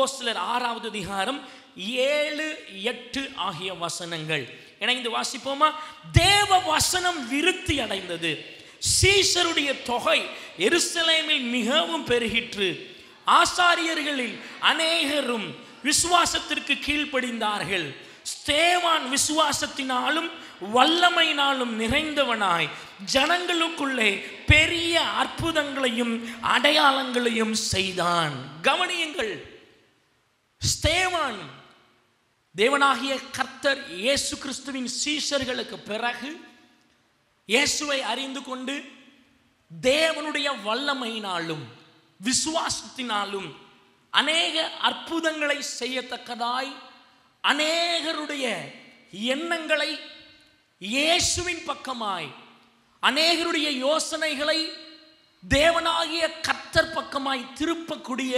அப்போஸ்தலர் 6வது அதிகாரம் 7, 8 ஆகிய வசனங்கள் இணைந்து வாசிப்போமா? தேவ வசனம் விருத்தி அடைந்தது, சீஷருடைய தொகை எருசலேமில் மிகவும் பெருகிற்று, ஆசாரியர்களில் அநேகரும் விசுவாசத்திற்கு கீழ்ப்படிந்தார்கள். ஸ்தேவான் விசுவாசத்தினாலும் வல்லமையினாலும் நிறைந்தவனாய் ஜனங்களுக்குள்ளே பெரிய அற்புதங்களையும் அடையாளங்களையும் செய்தான். கவனியுங்கள், ஸ்தேவான் தேவனாகிய கர்த்தர் இயேசு கிறிஸ்துவின் சீஷர்களுக்கு பிறகு இயேசுவை அறிந்து கொண்டு தேவனுடைய வல்லமையினாலும் விசுவாசத்தினாலும் அநேக அற்புதங்களை செய்யத்தக்கதாய் அநேகருடைய எண்ணங்களை இயேசுவின் பக்கமாய், அநேகருடைய யோசனைகளை தேவனாகிய கர்த்தர் பக்கமாய் திருப்பக்கூடிய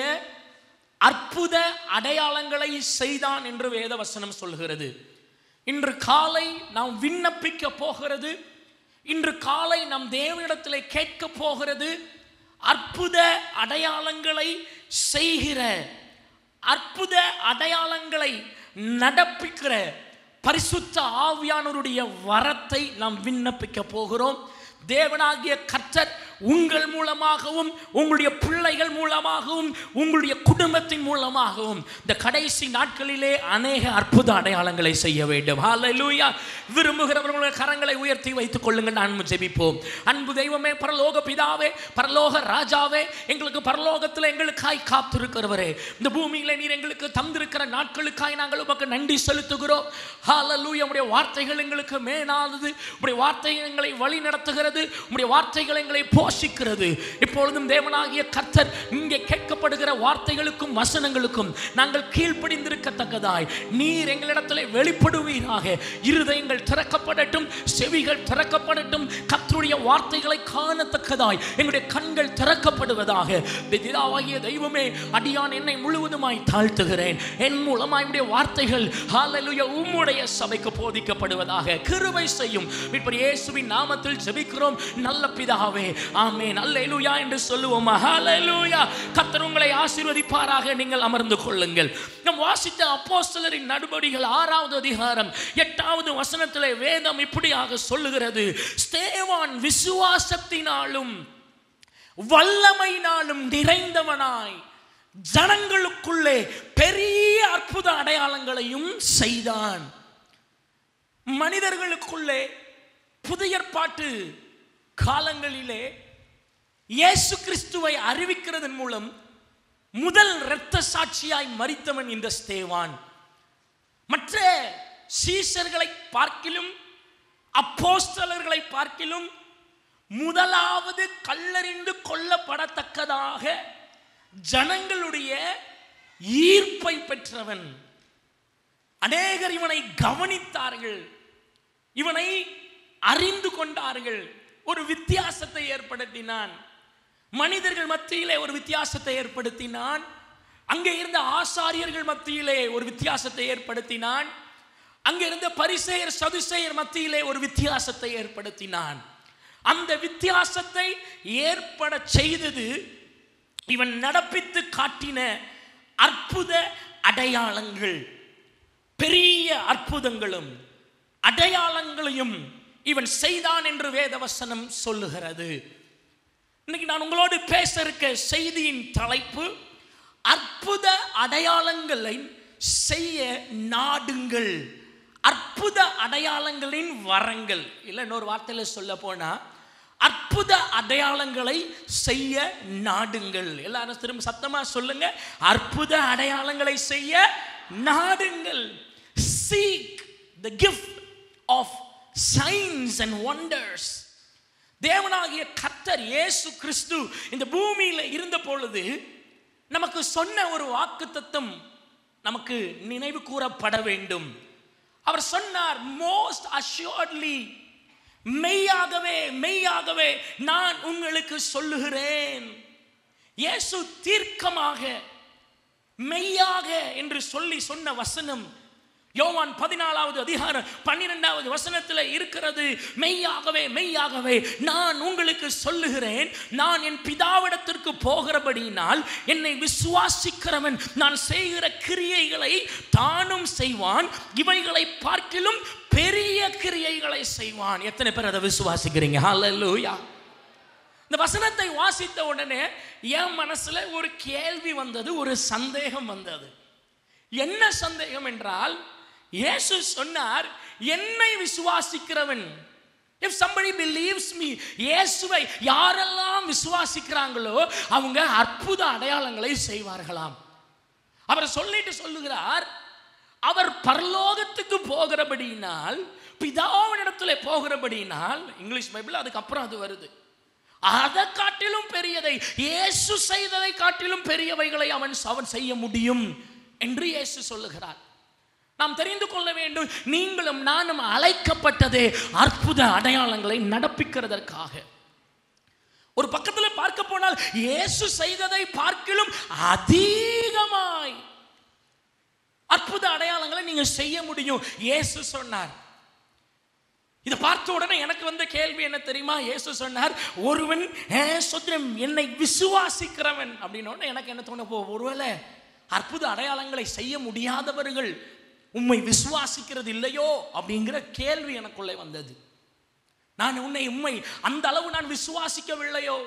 அற்புத அடையாளங்களை செய்தான் என்று வேதவசனம் சொல்கிறது. இன்று காலை நாம் விண்ணப்பிக்க போகிறது, இன்று காலை நம் தேவனிடத்திலே கேட்க போகிறது, அற்புத அடையாளங்களை செய்கிற, அற்புத அடையாளங்களை நடப்பிக்கிற பரிசுத்த ஆவியானவருடைய வரத்தை நாம் விண்ணப்பிக்க போகிறோம். தேவனாகிய கர்த்தர் உங்கள் மூலமாகவும் உங்களுடைய பிள்ளைகள் மூலமாகவும் உங்களுடைய குடும்பத்தின் மூலமாகவும் இந்த கடைசி நாட்களிலே அநேக அற்புத அடையாளங்களை செய்ய வேண்டும். ஹல்லேலூயா. விரும்புகிறவர்களுடைய கரங்களை உயர்த்தி வைத்துக் கொள்ளுங்கள். நான் ஜெபிப்போம். அன்பு தெய்வமே, பரலோக பிதாவே, பரலோக ராஜாவே, எங்களுக்கு பரலோகத்தில் எங்களுக்காய் காத்திருக்கிறவரே, இந்த பூமியில நீர் எங்களுக்கு தந்திருக்கிற நாட்களுக்காய் நாங்கள் உமக்கு நன்றி செலுத்துகிறோம். ஹல்லேலூயா. உம்முடைய வார்த்தைகள் எங்களுக்கு மேலானது, உம்முடைய வார்த்தை எங்களை வழி நடத்துகிறது, உம்முடைய வார்த்தைகள் எங்களை போஷிக்கிறது. இப்பொழுதும் தேவனாகிய கர்த்தர் இங்கே கேட்கப்படுகிற வார்த்தைகளுக்கும் வசனங்களுக்கும் நாங்கள் கீழ்ப்படிந்திருக்கத்தக்கதாய் நீர் எங்களிடத்தில் வெளிப்படுவீராக. இருதயங்கள் திறக்கப்படட்டும், செவிகள் திறக்கப்படட்டும், கர்த்தருடைய வார்த்தைகளை காணத்தக்கதாய் எங்களுடைய கண்கள் திறக்கப்படுவதாக. பிதாவாகிய தெய்வமே, அடியான் என்னை முழுவதுமாய் தாழ்த்துகிறேன். என் மூலமாய் உம்முடைய வார்த்தைகள் ஹல்லேலூயா உம்முடைய சபைக்கு போதிக்கப்படுவதாக கிருபை செய்யும். இப்படி இயேசுவின் நாமத்தில் ஜெபிக்கிறோம் நல்ல பிதாவே, ஆமென். அல்லேலூயா என்று சொல்லுவோம். ஹல்லேலூயா. கர்த்தர் உங்களை ஆசீர்வதிப்பாராக. நீங்கள் அமர்ந்து கொள்ளுங்கள். நாம் வாசித்த அப்போஸ்தலரின் நடபடிகள் 6வது அதிகாரம் 8வது வசனத்திலே வேதம் இப்படியாக சொல்லுகிறது: ஸ்தேவான் விசுவாசத்தினாலும் வல்லமையினாலும் நிறைந்தவனாய் ஜனங்களுக்குள்ளே பெரிய அற்புத அடையாளங்களையும் செய்தான். மனிதர்களுக்குள்ளே புதிய ஏற்பாட்டு காலங்களிலே இயேசு கிறிஸ்துவை அறிவிக்கிறதன் மூலம் முதல் இரத்த சாட்சியாய் மரித்தவன் இந்த ஸ்தேவான். மற்ற சீஷர்களை பார்க்கிலும் அப்போஸ்தலர்களை பார்க்கிலும் முதலாவது கல்லறிந்து கொல்லப்படத்தக்கதாக ஜனங்களுடைய ஈர்ப்பை பெற்றவன். அநேகர் இவனை கவனித்தார்கள், இவனை அறிந்து கொண்டார்கள். ஒரு வித்தியாசத்தை ஏற்படுத்தினான், மனிதர்கள் மத்தியிலே ஒரு வித்தியாசத்தை ஏற்படுத்தினான். அங்கே இருந்த ஆசாரியர்கள் மத்தியிலே ஒரு வித்தியாசத்தை ஏற்படுத்தினான். அங்கே இருந்த பரிசேயர் சதுசேயர் மத்தியிலே ஒரு வித்தியாசத்தை ஏற்படுத்தினான். அந்த வித்தியாசத்தை ஏற்பட செய்தது இவன் நடப்பித்து காட்டின அற்புத அடையாளங்கள். பெரிய அற்புதங்களும் அடையாளங்களையும் இவன் செய்தான் என்று வேதவசனம் சொல்லுகிறது. இன்னைக்கு நான் உங்களோடு பேச இருக்க செய்தியின் தலைப்பு அற்புத அடையாளங்களை செய்ய நாடுங்கள். அற்புத அடையாளங்களின் வரங்கள், இல்லை இன்னொரு வார்த்தையில சொல்ல போனா அற்புத அடையாளங்களை செய்ய நாடுங்கள். எல்லாரும் திரும்ப சத்தமா சொல்லுங்க, அற்புத அடையாளங்களை செய்ய நாடுங்கள். Seek the gift of signs and wonders. தேவனாகிய கர்த்தர் இயேசு கிறிஸ்து இந்த பூமியில இருந்த பொழுது நமக்கு சொன்ன ஒரு வாக்குத்தத்தம் நமக்கு நினைவு கூறப்பட வேண்டும். அவர் சொன்னார், மோஸ்ட் அஷ்யூர்ட்லி, மெய்யாகவே மெய்யாகவே நான் உங்களுக்கு சொல்லுகிறேன். இயேசு தீர்க்கமாக மெய்யாக என்று சொல்லி சொன்ன வசனம் யோவான் 14வது அதிகாரம் 12வது வசனத்தில் இருக்கிறது, மெய்யாகவே மெய்யாகவே நான் உங்களுக்கு சொல்லுகிறேன், நான் என் பிதாவிடத்திற்கு போகிறபடியினால் என்னை விசுவாசிக்கிறவன் நான் செய்கிற கிரியைகளை தானும் செய்வான், இவைகளை பார்க்கிலும் பெரிய கிரியைகளை செய்வான். எத்தனை பேர் அதை விசுவாசிக்கிறீங்க? ஹல்லேலூயா. இந்த வசனத்தை வாசித்த உடனே என் மனசுல ஒரு கேள்வி வந்தது, ஒரு சந்தேகம் வந்தது. என்ன சந்தேகம் என்றால், இயேசு சொன்னார், என்னை விசுவாசிக்கிறவன், if somebody believes me, இயேசுவை யாரெல்லாம் விசுவாசிக்கிறாங்களோ அவங்க அற்புத அடையாளங்களை செய்வார்களாம். அவர் சொல்லிட்டு சொல்லுகிறார், அவர் பரலோகத்துக்கு போகிறபடியினால், பிதாவினிடத்தில் போகிறபடியினால், இங்கிலீஷ் பைபிள் அதுக்கப்புறம் அது வருது, அதை காட்டிலும் பெரியதை, இயேசு செய்ததை காட்டிலும் பெரியவைகளை அவன் செய்ய முடியும் என்று இயேசு சொல்லுகிறார். நாம் தெரிந்து கொள்ள வேண்டும், நீங்களும் நானும் அழைக்கப்பட்டதே அற்புத அடையாளங்களை நடப்பிக்கிறதற்காக. ஒரு பக்கத்தில் பார்க்க போனால் இயேசு செய்ததை பார்க்கிலும் அதிகமாய் அற்புத அடையாளங்களை நீங்க செய்ய முடியும். இயேசு சொன்னார். இதை பார்த்த உடனே எனக்கு வந்த கேள்வி என்ன தெரியுமா? இயேசு சொன்னார், ஒருவன் என்னை விசுவாசிக்கிறவன் அப்படின்னு எனக்கு என்ன தோண, ஒருவேளை அற்புத அடையாளங்களை செய்ய முடியாதவர்கள் உம்மை விசுவாசிக்கிறது இல்லையோ அப்படிங்கிற கேள்வி எனக்குள்ளே வந்தது. நான் உம்மை அந்த அளவு நான் விசுவாசிக்கவில்லையோ?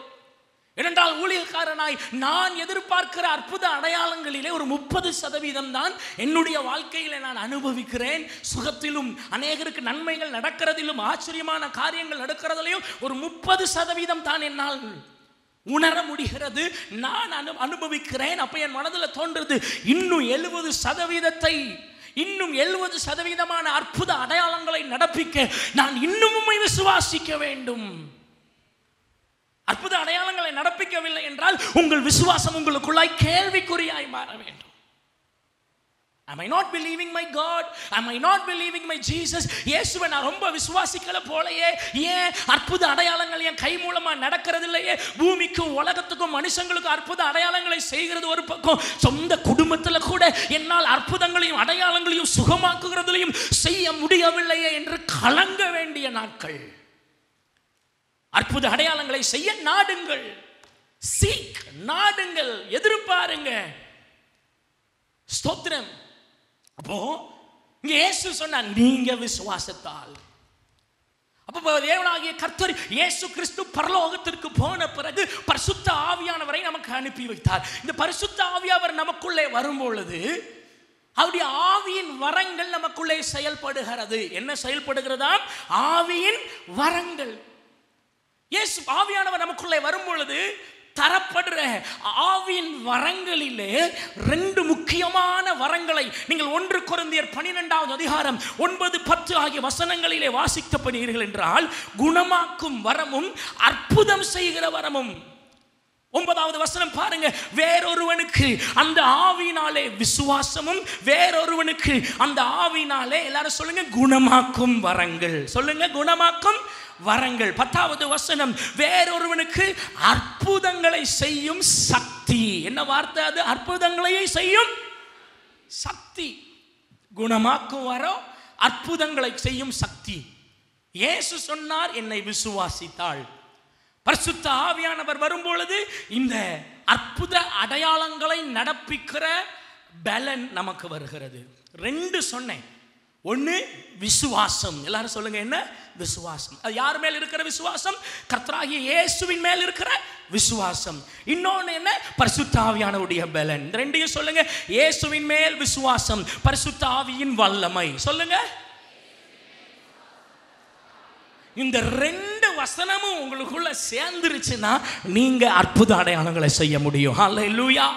ஏனென்றால் ஊழியக்காரனாய் நான் எதிர்பார்க்கிற அற்புத அடையாளங்களிலே ஒரு 30% தான் என்னுடைய வாழ்க்கையில நான் அனுபவிக்கிறேன். சுகத்திலும் அநேகருக்கு நன்மைகள் நடக்கிறதிலும் ஆச்சரியமான காரியங்கள் நடக்கிறதிலையும் ஒரு 30% தான் என்னால் உணர முடிகிறது, நான் அனுபவிக்கிறேன். அப்ப என் மனதில் தோன்றுறது, இன்னும் 70%, இன்னும் 70% அற்புத அடையாளங்களை நடப்பிக்க நான் இன்னும் விசுவாசிக்க வேண்டும். அற்புத அடையாளங்களை நடப்பிக்கவில்லை என்றால் உங்கள் விசுவாசம் உங்களுக்குள்ளாய் கேள்விக்குறியாய் மாற வேண்டும். Am I not believing my God? Am I not believing my Jesus? இயேசுவை நான் ரொம்ப விசுவாசிக்கல போலயே, ஏன் அற்புத அடையாளங்கள் என் கை மூலமா நடக்கிறது இல்லையே? பூமிக்கும் உலகத்துக்கும் மனுஷங்களுக்கும் அற்புத அடையாளங்களை செய்கிறது ஒரு பக்கம், சொந்த குடும்பத்தில் கூட என்னால் அற்புதங்களையும் அடையாளங்களையும் சுகமாக்குகிறதுலையும் செய்ய முடியவில்லையே என்று கலங்க வேண்டிய நாட்கள். அற்புத அடையாளங்களை செய்ய நாடுங்கள், சீக் நாடுங்கள், எதிர்பாருங்க. ஸ்தோத்திரம். அப்போ இயேசு சொன்னார், நீங்க விசுவாசத்தால். அப்போ தேவனாகிய கர்த்தர் இயேசு கிறிஸ்து பரலோகத்திற்கு போன பிறகு பரிசுத்த ஆவியானவரை நமக்கு அனுப்பி வைத்தார். இந்த பரிசுத்த ஆவியானவர் நமக்குள்ளே வரும்பொழுது அவருடைய ஆவியின் வரங்கள் நமக்குள்ளே செயல்படுகிறது. என்ன செயல்படுகிறதா? ஆவியின் வரங்கள். இயேசு ஆவியானவர் நமக்குள்ளே வரும்பொழுது தரப்படுற ஆவியின் வரங்களிலே 2 முக்கியமான வரங்களை நீங்கள் 1 கொரிந்தியர் 12வது அதிகாரம் 9, 10 ஆகிய வசனங்களிலே வாசிக்கப்படுகிறீர்கள் என்றால், குணமாக்கும் வரமும் அற்புதம் செய்கிற வரமும். 9வது வசனம் பாருங்க, வேறொருவனுக்கு அந்த ஆவியினாலே விசுவாசமும், வேறொருவனுக்கு அந்த ஆவியினாலே, எல்லாரும் சொல்லுங்க, குணமாக்கும் வரங்கள். சொல்லுங்க, குணமாக்கும் வரங்கள். 10வது வசனம், வேறொருவனுக்கு அற்புதங்களை செய்யும் சக்தி. என்ன வார்த்தை அது? அற்புதங்களையே செய்யும் சக்தி. குணமாக்கும் வரம், அற்புதங்களை செய்யும் சக்தி. இயேசு சொன்னார், என்னை விசுவாசித்தாள். பரிசுத்த ஆவியானவர் வரும்பொழுது இந்த அற்புத அடையாளங்களை நடப்பிக்கிற பலன் நமக்கு வருகிறது. 2 சொன்னேன். 1 விசுவாசம். எல்லாரும் சொல்லுங்க, என்ன? விசுவாசம். அது யார் மேல் இருக்கிற விசுவாசம்? கர்த்தராகிய இயேசுவின் மேல் இருக்கிற விசுவாசம். இன்னொன்று என்ன? பரிசுத்த ஆவியானவருடைய பலன். இந்த 2ஐயும் சொல்லுங்க. இயேசுவின் மேல் விசுவாசம், பரிசுத்த ஆவியின் வல்லமை. சொல்லுங்க. இந்த 2 வசனமும் உங்களுக்குள்ள சேர்ந்துருச்சுன்னா நீங்க அற்புத அடையாளங்களை செய்ய முடியும். ஹல்லேலூயா.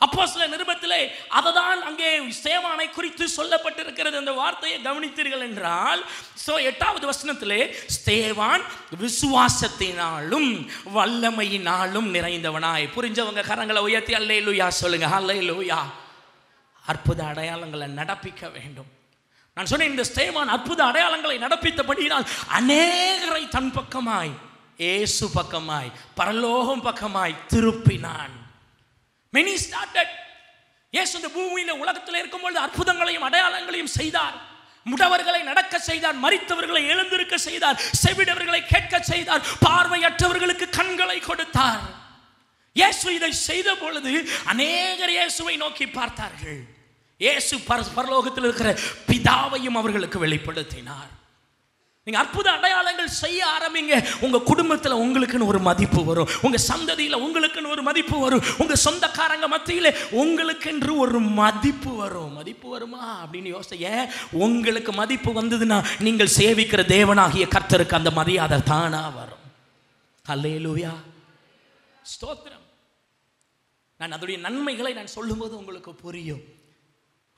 அப்போஸ்தலர் நிருபத்திலே அததான் அங்கே ஸ்தேவானை குறித்து சொல்லப்பட்டிருக்கிறது. அந்த வார்த்தையை கவனித்தீர்கள் என்றால், 8வது வசனத்திலே ஸ்தேவான் விசுவாசத்தினாலும் வல்லமையினாலும் நிறைந்தவனாய். புரிஞ்சவங்க கரங்களை உயர்த்தி அல்லேலூயா சொல்லுங்க. அல்லேலூயா. அற்புத அடையாளங்களை நடப்பிக்க வேண்டும். நான் சொன்னேன், இந்த ஸ்தேவான் அற்புத அடையாளங்களை நடப்பித்தபடியால் அநேகரை தன் பக்கமாய், இயேசு பக்கமாய், பரலோகம் பக்கமாய் திருப்பினான். Many started. இயேசு இந்த பூமியில உலகத்தில் இருக்கும்போது அற்புதங்களையும் அடையாளங்களையும் செய்தார். முடவர்களை நடக்க செய்தார், மரித்தவர்களை எழுந்திருக்க செய்தார், செவிடவர்களை கேட்க செய்தார், பார்வையற்றவர்களுக்கு கண்களை கொடுத்தார். இயேசு இதை செய்த பொழுது அநேகர் இயேசுவை நோக்கி பார்த்தார்கள். இயேசு பரலோகத்தில் இருக்கிற பிதாவையும் அவர்களுக்கு வெளிப்படுத்தினார். நீங்க அற்புத அடையாளங்கள் செய்ய ஆரம்பிங்க. உங்க குடும்பத்தில் உங்களுக்குன்னு ஒரு மதிப்பு வரும், உங்க சந்ததியில் உங்களுக்குன்னு ஒரு மதிப்பு வரும், உங்க சொந்தக்காரங்க மத்தியில் உங்களுக்கென்று ஒரு மதிப்பு வரும். மதிப்பு வருமா அப்படின்னு யோசிங்க. உங்களுக்கு மதிப்பு வந்ததுன்னா நீங்கள் சேவிக்கிற தேவனாகிய கர்த்தருக்கு அந்த மரியாதை தானா வரும். அல்லேலூயா, ஸ்தோத்திரம். நான் அதோடைய நன்மைகளை நான் சொல்லும்போது உங்களுக்கு புரியும்.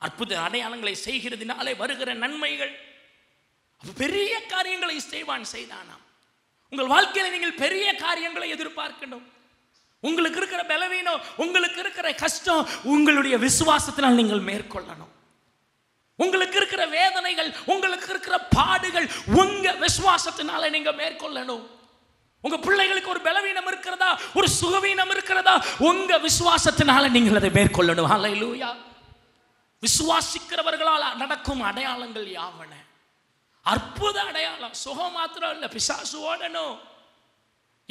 அற்புத அடையாளங்களை செய்கிறதுனாலே வருகிற நன்மைகள். பெரிய காரியங்களை செய்தானாம். உங்கள் வாழ்க்கையில் நீங்கள் பெரிய காரியங்களை எதிர்பார்க்கணும். உங்களுக்கு இருக்கிற பலவீனம், உங்களுக்கு இருக்கிற கஷ்டம் உங்களுடைய விசுவாசத்தினால் நீங்கள் மேற்கொள்ளணும். உங்களுக்கு இருக்கிற வேதனைகள், உங்களுக்கு இருக்கிற பாடுகள் உங்க விசுவாசத்தினால நீங்க மேற்கொள்ளணும். உங்க பிள்ளைகளுக்கு ஒரு பலவீனம் இருக்கிறதா, ஒரு சுகவீனம் இருக்கிறதா, உங்க விசுவாசத்தினால நீங்கள் அதை மேற்கொள்ளணும். ஹல்லேலூயா. விசுவாசிக்கிறவர்களால் நடக்கும் அடையாளங்கள் யாவன? அற்புத அடையாளம். சுகம் மாத்திரம் இல்ல, பிசாசு ஓடணும்.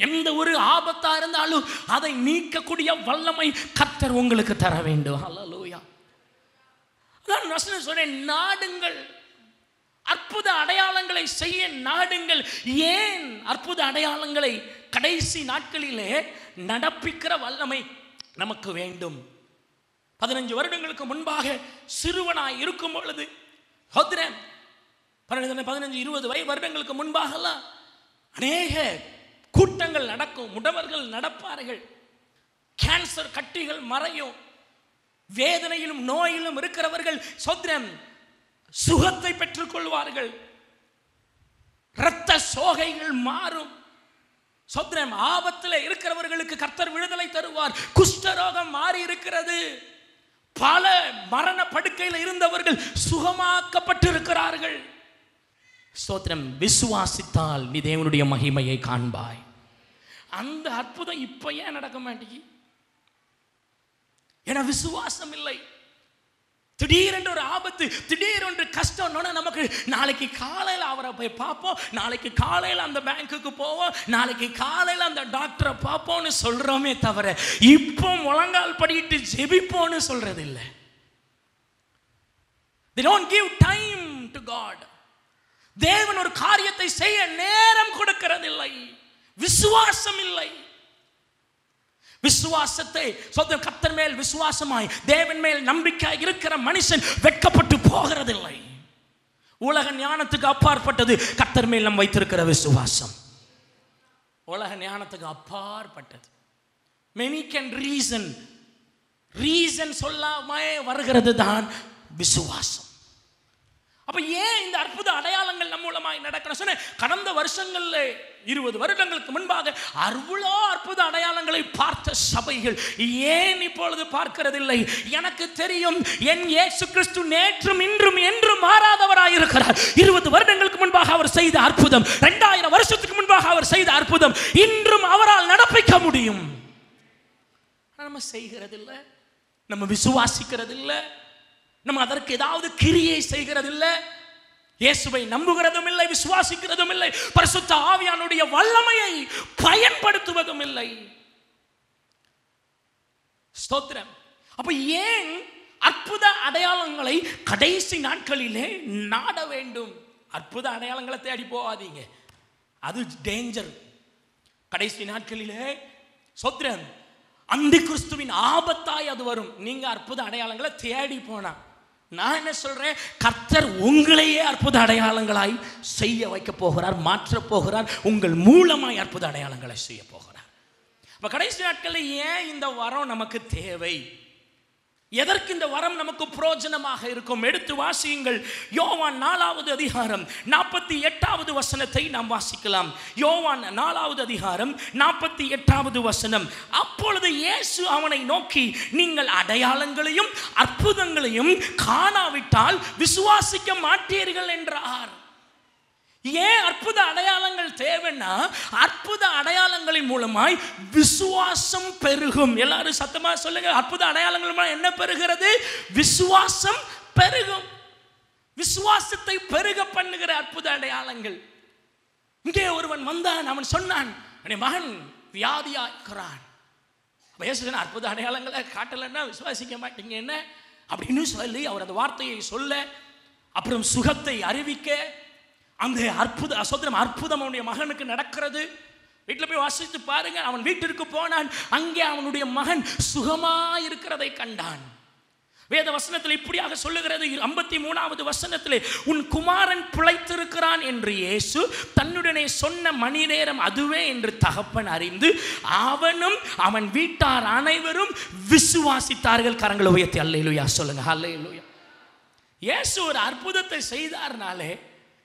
எந்த ஒரு ஆபத்தா இருந்தாலும் அதை நீக்கக்கூடிய வல்லமை கர்த்தர் உங்களுக்கு தர வேண்டும். ஹல்லேலூயா. அதான் நான் சொன்னேன், நாடுங்கள், அற்புத அடையாளங்களை செய்ய நாடுங்கள். ஏன் அற்புத அடையாளங்களை கடைசி நாட்களிலே நடப்பிக்கிற வல்லமை நமக்கு வேண்டும். 15 வருடங்களுக்கு முன்பாக சிறுவனாய் இருக்கும் பொழுது 15-20 வருடங்களுக்கு முன்பாகலாம் அநேக கூட்டங்கள் நடக்கும், முடவர்கள் நடப்பார்கள், கேன்சர் கட்டிகள் மறையும், வேதனையிலும் நோயிலும் இருக்கிறவர்கள் சோத்ரம் சுகத்தை பெற்றுக் கொள்வார்கள், இரத்த சோகைகள் மாறும், சோத்ரம் ஆபத்தில் இருக்கிறவர்களுக்கு கர்த்தர் விடுதலை தருவார். குஷ்டரோகம் மாறி இருக்கிறது, பல மரண படுக்கையில் இருந்தவர்கள் சுகமாக்கப்பட்டு இருக்கிறார்கள். ஸ்தோத்திரம். விசுவாசித்தால் நீ தேவனுடைய மகிமையை காண்பாய். அந்த அற்புதம் இப்ப ஏன் நடக்க மாட்டேங்குது? ஏன்னா விசுவாசம் இல்லை. திடீரென்று ஒரு ஆபத்து, திடீரென்று கஷ்டம், நமக்கு நாளைக்கு காலையில் அவரை போய் பார்ப்போம், நாளைக்கு காலையில் அந்த பேங்க்குக்கு போவோம், நாளைக்கு காலையில் அந்த டாக்டரை பார்ப்போம்னு சொல்றோமே தவிர இப்போ முழங்கால் படிட்டு ஜெபிப்போம்னு சொல்றது இல்லை. They don't give time to God. தேவன் ஒரு காரியத்தை செய்ய நேரம் கொடுக்கிறதில்லை. விசுவாசம் இல்லை. விசுவாசத்தை சொந்த கர்த்தர் மேல் விசுவாசமாய் தேவன் மேல் நம்பிக்கை இருக்கிற மனுஷன் வெட்கப்பட்டு போகிறதில்லை. உலக ஞானத்துக்கு அப்பாற்பட்டது கர்த்தர் மேல் நாம் வைத்திருக்கிற விசுவாசம். உலக ஞானத்துக்கு அப்பாற்பட்டது. many can reason சொல்லாம வருகிறது தான் விசுவாசம். அப்ப ஏன் இந்த அற்புத அடையாளங்கள் நம் மூலமாய் நடக்கணும் சொன்ன? கடந்த வருஷங்கள்ல 20 வருடங்களுக்கு முன்பாக அவ்வளோ அற்புத அடையாளங்களை பார்த்த சபைகள் ஏன் இப்பொழுது பார்க்கிறதில்லை? எனக்கு தெரியும், என் இயேசு கிறிஸ்து நேற்றும் இன்றும் என்றும் மாறாதவராய் இருக்கிறார். 20 வருடங்களுக்கு முன்பாக அவர் செய்த அற்புதம், 2000 வருஷத்துக்கு முன்பாக அவர் செய்த அற்புதம் இன்றும் அவரால் நடப்பிக்க முடியும். நம்ம செய்கிறதில்லை, நம்ம விசுவாசிக்கிறதில்லை, நம்ம அதற்கு ஏதாவது கிரியை செய்கிறதில்லை, இயேசுவை நம்புகிறதும் இல்லை, விசுவாசிக்கிறதும் இல்லை, பரிசுத்த ஆவியானுடைய வல்லமையை பயன்படுத்துவதும் இல்லை. ஸ்தோத்திரம். அப்ப ஏன் அற்புத அடையாளங்களை கடைசி நாட்களிலே நாட வேண்டும்? அற்புத அடையாளங்களை தேடி போகாதீங்க, அது டேஞ்சர். கடைசி நாட்களிலே ஸ்தோத்திரம் அந்தி கிறிஸ்துவின் ஆபத்தாய் அது வரும். நீங்க அற்புத அடையாளங்களை தேடி போனா, நான் என்ன சொல்றேன், கர்த்தர் உங்களையே அற்புத அடையாளங்களாய் செய்ய வைக்க போகிறார், மாற்ற போகிறார், உங்கள் மூலமாய் அற்புத அடையாளங்களை செய்ய போகிறார். அப்ப கடைசி நாட்களில் ஏன் இந்த வரம் நமக்கு தேவை? எதற்கு இந்த வரம் நமக்கு பிரயோஜனமாக இருக்கும்? எடுத்து வாசியுங்கள். யோவான் 4வது அதிகாரம் 48வது வசனத்தை நாம் வாசிக்கலாம். யோவான் 4வது அதிகாரம் 48வது வசனம். அப்பொழுது இயேசு அவனை நோக்கி, நீங்கள் அடையாளங்களையும் அற்புதங்களையும் காணாவிட்டால் விசுவாசிக்க மாட்டீர்கள் என்றார். ஏன் அற்புத அடையாளங்கள் தேவைன்னா, அற்புத அடையாளங்களின் மூலமாய் விசுவாசம் பெருகும். எல்லாரும் சத்தமா சொல்லுங்க, அற்புத அடையாளங்கள் மூலம் என்ன பெருகிறது? விசுவாசம் பெருகும். விசுவாசத்தை பெருக பண்ணுகிற அற்புத அடையாளங்கள். இங்கே ஒருவன் வந்தான், அவன் சொன்னான், என் மகன் வியாதியா இருக்கிறான். அற்புத அடையாளங்களை காட்டலைன்னா விசுவாசிக்க மாட்டீங்க என்ன அப்படின்னு சொல்லி அவர் அந்த வார்த்தையை சொல்ல, அப்புறம் சுகத்தை அறிவிக்க, அந்த அற்புதம் அவனுடைய மகனுக்கு நடக்கிறது. வீட்டில் போய் வாசித்து பாருங்க. அவன் வீட்டிற்கு போனான், அங்கே அவனுடைய மகன் சுகமாக இருக்கிறதை கண்டான். வேத வசனத்தில் இப்படியாக சொல்லுகிறது, 53வது வசனத்திலே, உன் குமாரன் பிழைத்திருக்கிறான் என்று இயேசு தன்னுடனே சொன்ன மணி நேரம் அதுவே என்று தகப்பன் அறிந்து அவனும் அவன் வீட்டார் அனைவரும் விசுவாசித்தார்கள். கரங்களை உயர்த்தி அல்லேலூயா சொல்லுங்க. அல்லேலூயா. இயேசு ஒரு அற்புதத்தை செய்தார்னாலே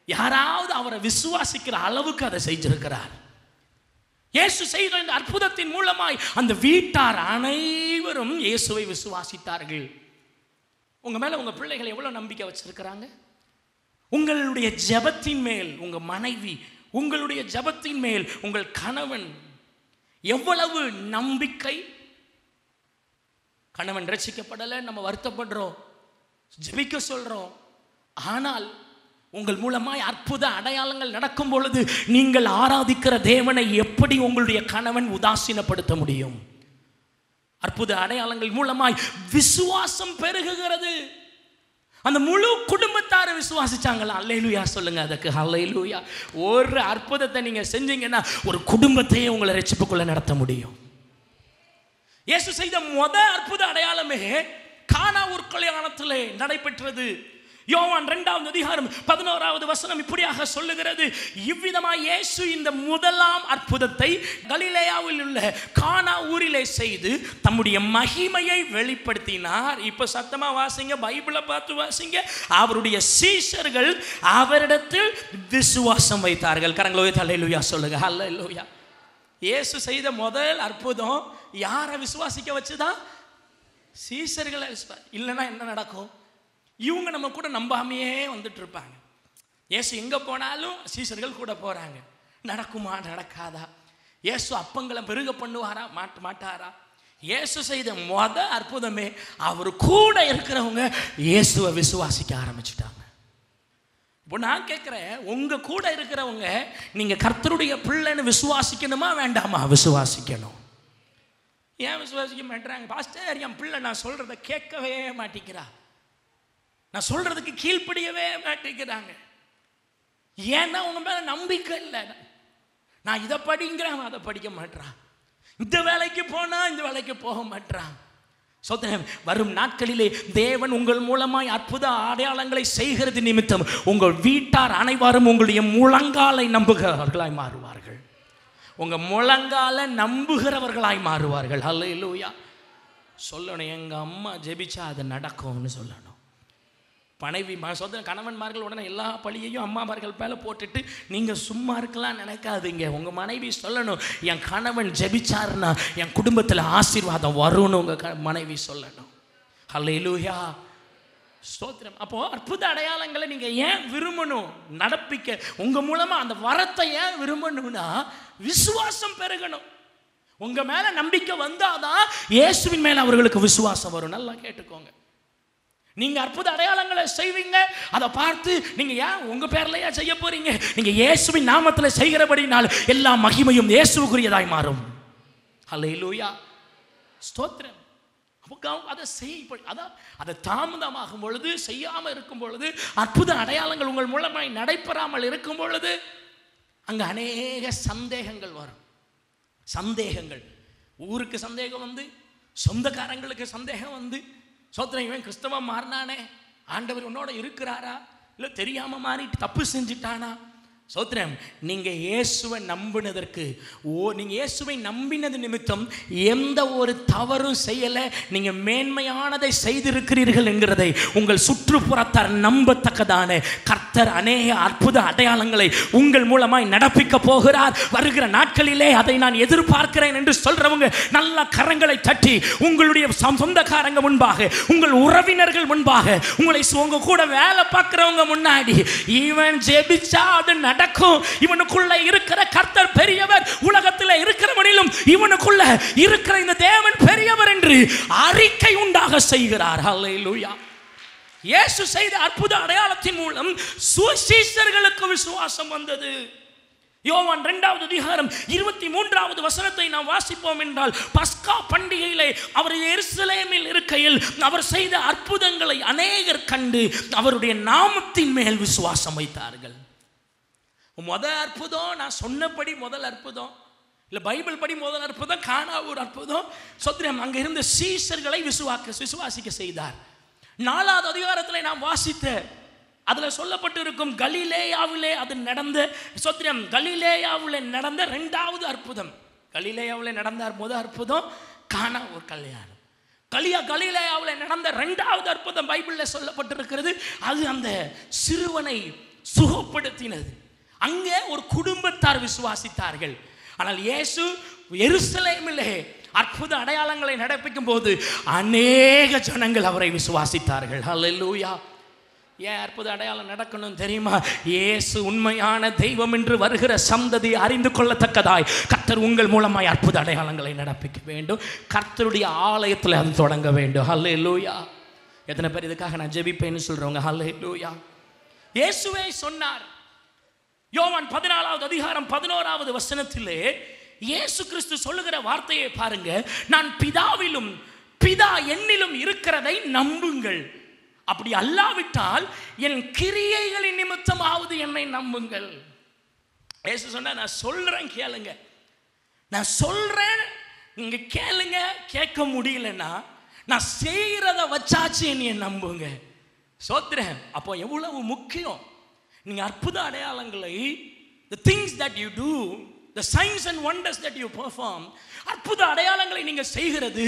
யாராவது அவரை விசுவாசிக்கிற அளவுக்கு அதை செஞ்சிருக்கிறார். இயேசு செய்த இந்த அற்புதத்தின் மூலமாய் அந்த வீட்டார் அனைவரும் இயேசுவை விசுவாசித்தார்கள். உங்க மேல உங்க பிள்ளைகள் எவ்வளவு நம்பிக்கை வச்சிருக்கிறாங்க? உங்களுடைய ஜெபத்தின் மேல் உங்க மனைவி, உங்களுடைய ஜெபத்தின் மேல் உங்கள் கணவன் எவ்வளவு நம்பிக்கை? கணவன் ரட்சிக்கப்படலை, நம்ம வருத்தப்படுறோம், ஜெபிக்க சொல்றோம். ஆனால் உங்கள் மூலமாய் அற்புத அடையாளங்கள் நடக்கும் பொழுது நீங்கள் ஆராதிக்கிற தேவனை எப்படி உங்களுடைய கணவன் உதாசீனப்படுத்த முடியும்? அற்புத அடையாளங்கள் மூலமாய் விசுவாசம் பெருகுகிறது. அந்த முழு குடும்பத்தாரை விசுவாசிச்சாங்களா? அல்லேலூயா சொல்லுங்க. அதுக்கு அல்லேலூயா. ஒரு அற்புதத்தை நீங்க செஞ்சீங்கன்னா ஒரு குடும்பத்தையே உங்களை ரட்சிப்புக்குள்ள நடத்த முடியும். இயேசு செய்த முதல் அற்புத அடையாளமே கானா ஊர் கல்யாணத்திலே நடைபெற்றது. யோவான் 2வது அதிகாரம் 11வது வசனம் இப்படியாக சொல்லுகிறது, இவ்விதமாய் இயேசு இந்த முதலாம் அற்புதத்தை கலிலேயாவில் உள்ள கானா ஊரிலே செய்து தம்முடைய மகிமையை வெளிப்படுத்தினார். இப்ப சத்தமா வாசிங்க, பைபிளை பார்த்து வாசிங்க. அவருடைய சீஷர்கள் அவரிடத்தில் விசுவாசம் வைத்தார்கள். கரங்களை உயர்த்தி அல்லேலூயா சொல்லுங்க. அல்லேலூயா. இயேசு செய்த முதல் அற்புதம் யாரை விசுவாசிக்க வச்சுதான்? சீஷர்களை. இல்லைன்னா என்ன நடக்கும்? இவங்க நம்ம கூட நம்பாமையே வந்துட்டு இருப்பாங்க. இயேசு எங்கே போனாலும் சீஷர்கள் கூட போகிறாங்க. நடக்குமா நடக்காதா? இயேசு அப்பங்களை பெருக பண்ணுவாரா மாட்டாரா? இயேசு செய்த அற்புதமே அவர் கூட இருக்கிறவங்க இயேசுவை விசுவாசிக்க ஆரம்பிச்சுட்டாங்க. இப்போ நான் கேட்குறேன், உங்கள் கூட இருக்கிறவங்க நீங்கள் கர்த்தருடைய பிள்ளைன்னு விசுவாசிக்கணுமா வேண்டாமா? விசுவாசிக்கணும். ஏன் விசுவாசிக்க மாட்டேறாங்க? பாஸ்டர், என் பிள்ளை நான் சொல்கிறத கேட்கவே மாட்டேங்கிறா, நான் சொல்றதுக்கு கீழ்ப்படியவே மாட்டேங்கிறாங்க. ஏன்னா உங்க மேல நம்பிக்கை இல்லை. நான் இதை படிங்கிறேன், அதை படிக்க மாட்டேறான். இந்த வேலைக்கு போனா இந்த வேலைக்கு போக மாட்டேறான். சோதரன், வரும் நாட்களிலே தேவன் உங்கள் மூலமாய் அற்புத அடையாளங்களை செய்கிறது நிமித்தம் உங்கள் வீட்டார் அனைவரும் உங்களுடைய முழங்காலை நம்புகிறவர்களாய் மாறுவார்கள். உங்க முழங்கால நம்புகிறவர்களாய் மாறுவார்கள். அல்லேலூயா சொல்லணும். எங்க அம்மா ஜெபிச்சா அது நடக்கும்னு சொல்லணும். மனைவி சொந்த கணவன்மார்கள் உடனே எல்லா பழியையும் அம்மாமார்கள் மேலே போட்டுட்டு நீங்கள் சும்மா இருக்கலாம் நினைக்காதீங்க. உங்கள் மனைவி சொல்லணும், என் கணவன் ஜெபிச்சாருன்னா என் குடும்பத்தில் ஆசீர்வாதம் வரும்னு உங்கள் மனைவி சொல்லணும். அல்லேலூயா ஸ்தோத்திரம். அப்போ அற்புத அடையாளங்களை நீங்கள் ஏன் விரும்பணும்? நடப்பிக்க உங்கள் மூலமாக அந்த வரத்தை ஏன் விரும்பணும்னா விசுவாசம் பெருகணும். உங்கள் மேலே நம்பிக்கை வந்தாதான் இயேசுவின் மேலே அவர்களுக்கு விசுவாசம் வரும். நல்லா கேட்டுக்கோங்க. நீங்க அற்புத அடையாளங்களை செய்வீங்க, அதை பார்த்து நீங்க ஏன் உங்க பேர்லயா செய்ய போறீங்க? நீங்க இயேசுவின் நாமத்தில் செய்கிறபடினால் எல்லா மகிமையும் இயேசுவுக்குரியதாய் மாறும். அல்லேலூயா ஸ்தோத்திரம். அதை அதை தாமதமாகும் பொழுது, செய்யாம இருக்கும் பொழுது, அற்புத அடையாளங்கள் உங்கள் மூலமாய் நடைபெறாமல் இருக்கும் பொழுது அங்க அநேக சந்தேகங்கள் வரும். சந்தேகங்கள், ஊருக்கு சந்தேகம் வந்து, சொந்தக்காரங்களுக்கு சந்தேகம் வந்து, சோத்திரம் இவன் கிறிஸ்தவ மாறினானே, ஆண்டவர் உன்னோட இருக்கிறாரா, இல்லை தெரியாம மாறிட்டு தப்பு செஞ்சுட்டானா? சோத்திரம், நீங்க இயேசுவை நம்பினதற்கு நீங்க இயேசுவை நம்பினது நிமித்தம் எந்த ஒரு தவறும் செய்யல, நீங்க மேன்மையானதை செய்திருக்கிறீர்கள் என்கிறதை உங்கள் சுற்றுப்புறத்தார் நம்பத்தக்கதான கர்த்தர் அநேக அற்புத அடையாளங்களை உங்கள் மூலமாய் நடப்பிக்க போகிறார். வருகிற நாட்களிலே அதை நான் எதிர்பார்க்கிறேன் என்று சொல்றவங்க நல்ல கரங்களை தட்டி உங்களுடைய சொந்தக்காரங்க முன்பாக, உங்கள் உறவினர்கள் முன்பாக, உங்களை உங்க கூட வேலை பார்க்கிறவங்க முன்னாடி, இவன் ஜெபிச்சா அது நடக்கும். இவனுக்குள்ள இருக்கிற கர்த்தர் பெரியவர், உலகத்தில் இருக்கிறவனிலும் இவனுக்குள்ள இருக்கிற இந்த தேவன் பெரியவர் என்று அறிக்கை உண்டாக செய்கிறார். ஹல்லேலூயா. இயேசு செய்த அற்புத அடையாளத்தின் மூலம் சீஷர்களுக்கு விசுவாசம் வந்தது. யோவான் 2வது அதிகாரம் 23வது வசனத்தை நாம் வாசிப்போம் என்றால், பஸ்கா பண்டிகையிலே அவர் எருசலேமில் இருக்கையில் அவர் செய்த அற்புதங்களை அநேகர் கண்டு அவருடைய நாமத்தின் மேல் விசுவாசம் வைத்தார்கள். முதல் அற்புதம், நான் சொன்னபடி முதல் அற்புதம் இல்லை, பைபிள் படி முதல் அற்புதம் கானா ஒரு அற்புதம். சொத்திரம் அங்கே இருந்த சீஷர்களை விசுவாசிக்க செய்தார். 4வது அதிகாரத்தில் நாம் வாசித்த அதில் சொல்லப்பட்டிருக்கும் கலிலேயாவிலே அது நடந்த சொத்திரம், கலிலேயாவில் நடந்த 2வது அற்புதம். கலிலேயாவில் நடந்த முதல் அற்புதம் கானா ஒரு கல்யாணம். கலிலேயாவில் நடந்த 2வது அற்புதம் பைபிளில் சொல்லப்பட்டிருக்கிறது. அது அந்த சிறுவனை சுகப்படுத்தினது. அங்கே ஒரு குடும்பத்தார் விசுவாசித்தார்கள். ஆனால் இயேசு எருசலேமிலே அற்புத அடையாளங்களை நடப்பிக்கும் போது அநேக ஜனங்கள் அவரை விசுவாசித்தார்கள். ஹல்லேலூயா. ஏன் அற்புத அடையாளம் நடக்கணும் தெரியுமா? இயேசு உண்மையான தெய்வம் என்று வருகிற சந்ததி அறிந்து கொள்ளத்தக்கதாய் கர்த்தர் உங்கள் மூலமாய் அற்புத அடையாளங்களை நடப்பிக்க வேண்டும். கர்த்தருடைய ஆலயத்தில் அது தொடங்க வேண்டும். ஹல்லேலூயா. எத்தனை பேர் இதுக்காக நான் ஜெபிப்பேன்னு சொல்றவங்க? ஹல்லேலூயா. இயேசுவே சொன்னார். யோவான் 14வது அதிகாரம் 11வது வசனத்திலே இயேசு கிறிஸ்து சொல்லுகிற வார்த்தையை பாருங்க. நான் பிதாவிலும் பிதா என்னிலும் இருக்கிறதை நம்புங்கள். அப்படி அல்லாவிட்டால் என் கிரியைகளின் நிமித்தமாவது என்னை நம்புங்கள். இயேசு சொன்னா, நான் சொல்றேன் கேளுங்க, நான் சொல்றேன் நீங்க கேளுங்க. கேட்க முடியலன்னா நான் செய்யறத வச்சாச்சு என்னைய நம்புங்க. சோத்திரன். அப்போ எவ்வளவு முக்கியம் நீங்க அற்புத அடையாளங்களை, the things that you do, the signs and wonders that you perform, அற்புத அடையாளங்களை நீங்க செய்கிறது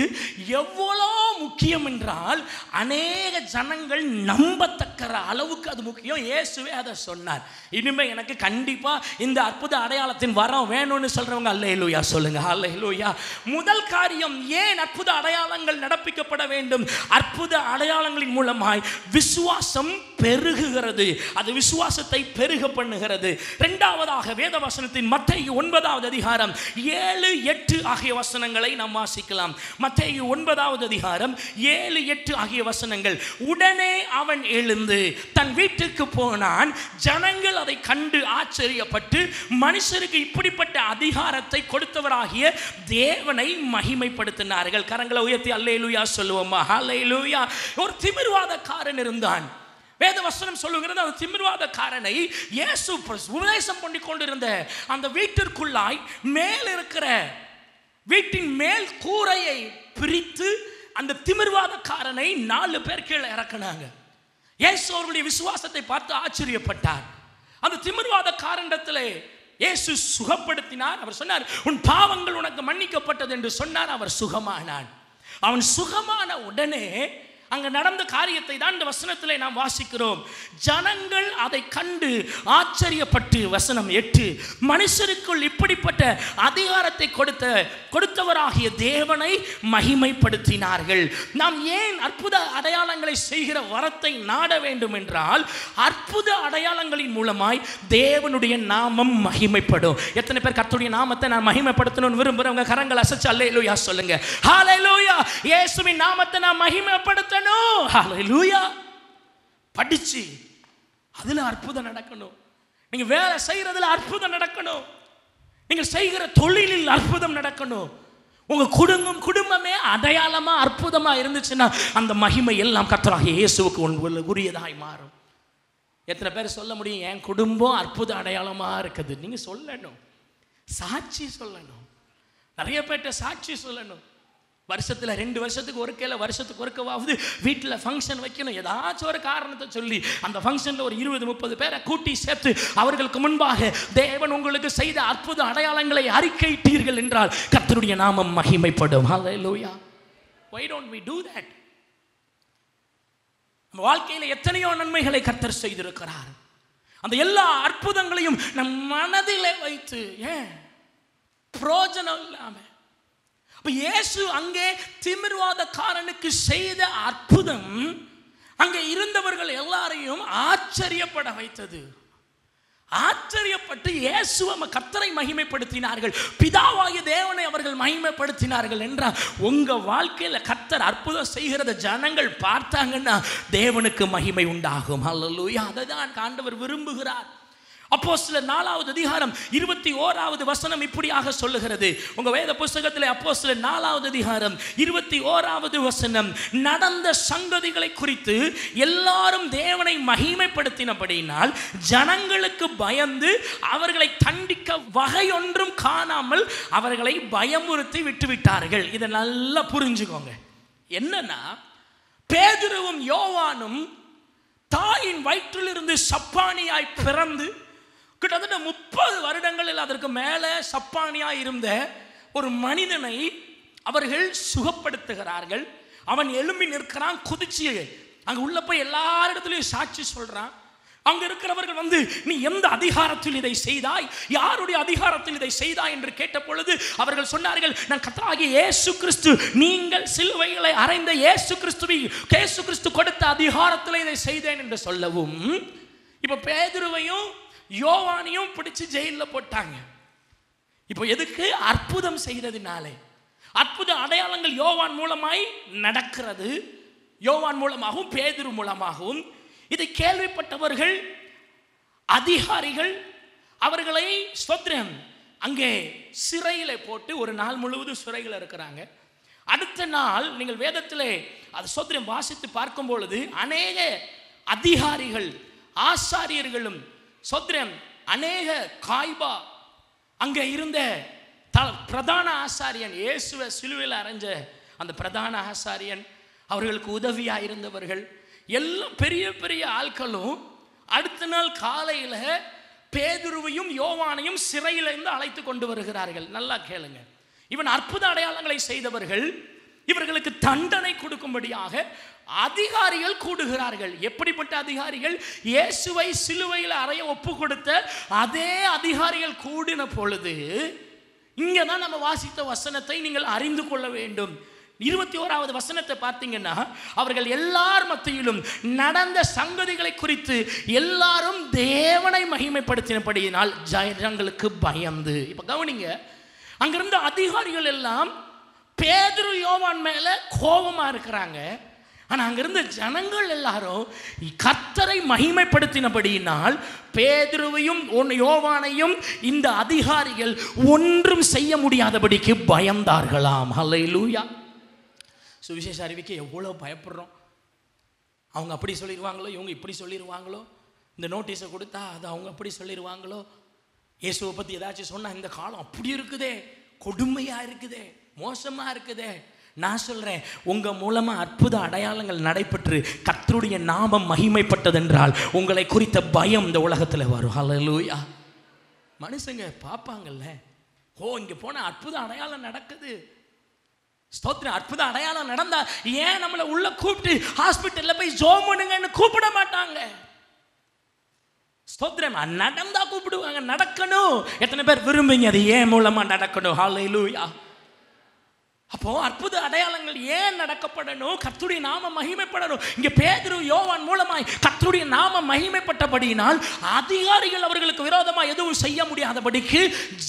எவ்வளோ முக்கியம் என்றால் அநேக ஜனங்கள் நம்பத்தக்க அளவுக்கு அது முக்கியம். இயேசுவே அதை சொன்னார். இனிமே எனக்கு கண்டிப்பா இந்த அற்புத அடையாளத்தின் வரம் வேணும்னு சொல்றவங்க அல்லேலூயா சொல்லுங்க. அல்லேலூயா. முதல் காரியம், ஏன் அற்புத அடையாளங்கள் நடப்பிக்கப்பட வேண்டும்? அற்புத அடையாளங்களின் மூலமாய் விசுவாசம் பெருகுகிறது. அது விசுவாசத்தை பெருக பண்ணுகிறது. இரண்டாவதாக வேதவசனத்தின் மத்தேயு 9வது அதிகாரம் 7-8 ஆகிய வசனங்களை நாம் வாசிக்கலாம். மத்தேயு 9வது அதிகாரம் 7-8 ஆகிய வசனங்கள். உடனே அவன் எழுந்து தன் வீட்டுக்கு போனான். ஜனங்கள் அதை கண்டு ஆச்சரியப்பட்டு மனுஷருக்கு இப்படிப்பட்ட அதிகாரத்தை கொடுத்தவராகிய தேவனை மகிமைப்படுத்தினார்கள். கரங்களை உயர்த்தி அல்லேலூயா சொல்லுவோமா? அல்லேலூயா. ஒரு திமிர்வாதக்காரன் இருந்தான். வேத வசனம் சொல்லுகிறது, அந்த திமிர்வாதக்காரனை இயேசு உபதேசம் பண்ணி கொண்டிருந்த அந்த வீட்டிற்குள்ளாய் மேல் இருக்கிற வீட்டின் மேல் கூரையை பிரித்து அந்த திமிர்வாதக்காரனை 4 பேர் கீழே இறக்குனாங்க. இயேசு அவர்களுடைய விசுவாசத்தை பார்த்து ஆச்சரியப்பட்டார். அந்த திமிர்வாதக்காரனிடத்திலே இயேசு சுகப்படுத்தினார். அவர் சொன்னார், உன் பாவங்கள் உனக்கு மன்னிக்கப்பட்டது என்று சொன்னார். அவர் சுகமானான். அவன் சுகமான உடனே அங்க நடந்த காரியத்தை தான் இந்த வசனத்திலே நாம் வாசிக்கிறோம். ஜனங்கள் அதை கண்டு ஆச்சரியப்பட்டு, வசனம் 8, மனுஷருக்குள் இப்படிப்பட்ட அதிகாரத்தை கொடுத்தவராகிய தேவனை மகிமைப்படுத்தினார்கள். நாம் ஏன் அற்புத அடையாளங்களை செய்கிற வரத்தை நாட வேண்டும் என்றால், அற்புத அடையாளங்களின் மூலமாய் தேவனுடைய நாமம் மகிமைப்படும். எத்தனை பேர் கர்த்தருடைய நாமத்தை நான் மகிமைப்படுத்தணும்னு விரும்புறவங்க கரங்கள் அசைச்சு அல்லேலூயா சொல்லுங்க. ஹல்லேலூயா. இயேசுவின் நாமத்தை நான் மகிமைப்படுத்த ஹல்லேலூயா. படிச்சு அதுல அற்புதம் நடக்கணும். நீங்க வேலை செய்யறதுல அற்புதம் நடக்கணும். நீங்க செய்கிற தொழிலில் அற்புதம் நடக்கணும். உங்க குடும்பமே அடையாளமா அற்புதமா இருந்துச்சுன்னா அந்த மகிமை எல்லாம் கர்த்தராகிய இயேசுவுக்கு உரியதாய் மாறும். எத்தனை பேர் சொல்ல முடியும், என் குடும்பம் அற்புத அடையாளமா இருக்குது? நீங்க சொல்லணும், சாட்சி சொல்லணும். நிறைய பேர்ட்ட சாட்சி சொல்லணும். வருஷத்தில் 2 வருஷத்துக்கு ஒருக்கையில், வருஷத்துக்கு ஒருக்கவாவது வீட்டில் ஃபங்க்ஷன் வைக்கணும். ஏதாச்சும் ஒரு காரணத்தை சொல்லி அந்த ஃபங்க்ஷனில் ஒரு 20-30 பேரை கூட்டி சேர்த்து அவர்களுக்கு முன்பாக தேவன் உங்களுக்கு செய்த அற்புத அடையாளங்களை அறிக்கையிட்டீர்கள் என்றால் கர்த்தருடைய நாமம் மகிமைப்படும். ஹல்லேலூயா. Why don't we do that? நம்ம வாழ்க்கையில் எத்தனையோ நன்மைகளை கர்த்தர் செய்திருக்கிறார். அந்த எல்லா அற்புதங்களையும் நம் மனதிலே வைத்து ஏன் பிரயோஜனம் இல்லாம இயேசு அங்கே திமிர்வாதக்காரனுக்கு செய்த அற்புதம் அங்கே இருந்தவர்கள் எல்லாரையும் ஆச்சரியப்பட வைத்தது. ஆச்சரியப்பட்டு இயேசுவை கர்த்தரை மகிமைப்படுத்தினார்கள், பிதாவாகிய தேவனை அவர்கள் மகிமைப்படுத்தினார்கள் என்றால் உங்க வாழ்க்கையில கர்த்தர் அற்புதம் செய்கிறத ஜனங்கள் பார்த்தாங்கன்னா தேவனுக்கு மகிமை உண்டாகும். அல்லேலூயா. அதை தான் ஆண்டவர் விரும்புகிறார். அப்போஸ்தலர் 4வது அதிகாரம் 21வது வசனம் இப்படியாக சொல்லுகிறது. உங்க வேத புத்தகத்தில் அப்போஸ்தலர் 4வது அதிகாரம் 21வது வசனம், நடந்த சங்கதிகளை குறித்து எல்லாரும் தேவனை மகிமைப்படுத்தினபடியினால் ஜனங்களுக்கு பயந்து அவர்களை தண்டிக்க வகையொன்றும் காணாமல் அவர்களை பயமுறுத்தி விட்டுவிட்டார்கள். இதை நல்லா புரிஞ்சுக்கோங்க. என்னன்னா, பேதுருவும் யோவானும் தாயின் வயிற்றிலிருந்து சப்பானியாய் பிறந்து கிட்டத்தட்ட 30 வருடங்களில் அதற்கு மேலே சப்பானியாய் இருந்த ஒரு மனிதனை அவர்கள் சுகப்படுத்துகிறார்கள். அவன் எழும்பி நிற்கிறான், குதிச்சு அங்க உள்ள போய் எல்லாரிடத்திலையும் சாட்சி சொல்றான். அங்க இருக்கிறவர்கள் வந்து, நீ எந்த அதிகாரத்தில் இதை செய்தாய், யாருடைய அதிகாரத்தில் இதை செய்தாய் என்று கேட்ட பொழுது அவர்கள் சொன்னார்கள், நான் கர்த்தராகிய இயேசு கிறிஸ்து, நீங்கள் சிலுவைகளை அறைந்த இயேசு கிறிஸ்து கொடுத்த அதிகாரத்தில் இதை செய்தேன் என்று சொல்லவும், இப்ப பேதுருவையும் யோவானையும் பிடிச்சு ஜெயிலில் போட்டாங்க. இப்போ எதுக்கு? அற்புதம் செய்ததினாலே. அற்புத அடையாளங்கள் யோவான் மூலமாய் நடக்கிறது, யோவான் மூலமாகவும் பேதுரு மூலமாகவும். இதை கேள்விப்பட்டவர்கள் அதிகாரிகள் அவர்களை ஸ்தோத்திரம் அங்கே சிறையில் போட்டு ஒரு நாள் முழுவதும் சிறையில் இருக்கிறாங்க. அடுத்த நாள் நீங்கள் வேதத்திலே அது ஸ்தோத்திரம் வாசித்து பார்க்கும் பொழுது அநேக அதிகாரிகள் ஆசாரியர்களும் ஸ்தோத்திரம் அநேக காய்பா அங்கே இருந்த பிரதான ஆசாரியன், இயேசுவை சிலுவையில் அறைஞ்ச அந்த பிரதான ஆசாரியன், அவர்களுக்கு உதவியாக இருந்தவர்கள் எல்லாம் பெரிய பெரிய ஆட்களும் அடுத்த நாள் காலையில் பேதுருவையும் யோவானையும் சிறையிலிருந்து அழைத்து கொண்டு வருகிறார்கள். நல்லா கேளுங்க. இவன் அற்புத அடையாளங்களை செய்தவர்கள், இவர்களுக்கு தண்டனை கொடுக்கும்படியாக அதிகாரிகள் கூடுகிறார்கள். எப்படிப்பட்ட அதிகாரிகள்? இயேசுவை சிலுவையில் அறைய ஒப்பு கொடுத்த அதே அதிகாரிகள் கூடின பொழுது, இங்கே தான் நம்ம வாசித்த வசனத்தை நீங்கள் அறிந்து கொள்ள வேண்டும். 21வது வசனத்தை பார்த்தீங்கன்னா, அவர்கள் எல்லார் மத்தியிலும் நடந்த சங்கதிகளை குறித்து எல்லாரும் தேவனை மகிமைப்படுத்தினபடியினால் ஜனங்களுக்கு பயந்து. இப்ப கவனிங்க, அங்கிருந்த அதிகாரிகள் எல்லாம் பேதுரு யோவான் மேல கோபமா இருக்கிறாங்க. ஆனா அங்கிருந்த ஜனங்கள் எல்லாரும் கர்த்தரை மகிமைப்படுத்தினபடியினால் பேதுருவையும் யோவானையும் இந்த அதிகாரிகள் ஒன்றும் செய்ய முடியாதபடிக்கு பயந்தார்களாம். ஹல்லேலூயா. சுவிசேஷ அறிவிக்க எவ்வளவு பயப்படுறோம். அவங்க அப்படி சொல்லிடுவாங்களோ, இவங்க இப்படி சொல்லிடுவாங்களோ, இந்த நோட்டீஸை கொடுத்தா அது அவங்க அப்படி சொல்லிடுவாங்களோ, இயேசுவை பற்றி ஏதாச்சும் சொன்னால் இந்த காலம் அப்படி இருக்குதே, கொடுமையாக இருக்குதே, மோசமாக இருக்குதே. நான் சொல்கிறேன், உங்கள் மூலமாக அற்புத அடையாளங்கள் நடைபெற்று கர்த்தருடைய நாமம் மகிமைப்பட்டதென்றால் உங்களை குறித்த பயம் இந்த உலகத்தில் வரும். ஹல்லேலூயா. மனுஷங்க பார்ப்பாங்கல்ல, ஓ இங்கே போனால் அற்புத அடையாளம் நடக்குது, ஸ்தோத்திரம், அற்புத அடையாளம் நடந்தா ஏன் நம்மளை உள்ள கூப்பிட்டு ஹாஸ்பிட்டலில் போய் ஜோம் பண்ணுங்கன்னு கூப்பிட மாட்டாங்க. ஸ்தோத்திரம், நடந்தா கூப்பிடுவாங்க. நடக்கணும். எத்தனை பேர் விரும்புங்க அது ஏன் மூலமா நடக்கணும்? ஹல்லேலூயா. அப்போ அற்புத அடையாளங்கள் ஏன் நடக்கப்படணும்? கர்த்தருடைய நாமம் மகிமைப்படணும். இங்கே பேதுரு யோவான் மூலமாய் கர்த்தருடைய நாமம் மகிமைப்பட்டபடியினால் அதிகாரிகள் அவர்களுக்கு விரோதமாக எதுவும் செய்ய முடியாதபடிக்கு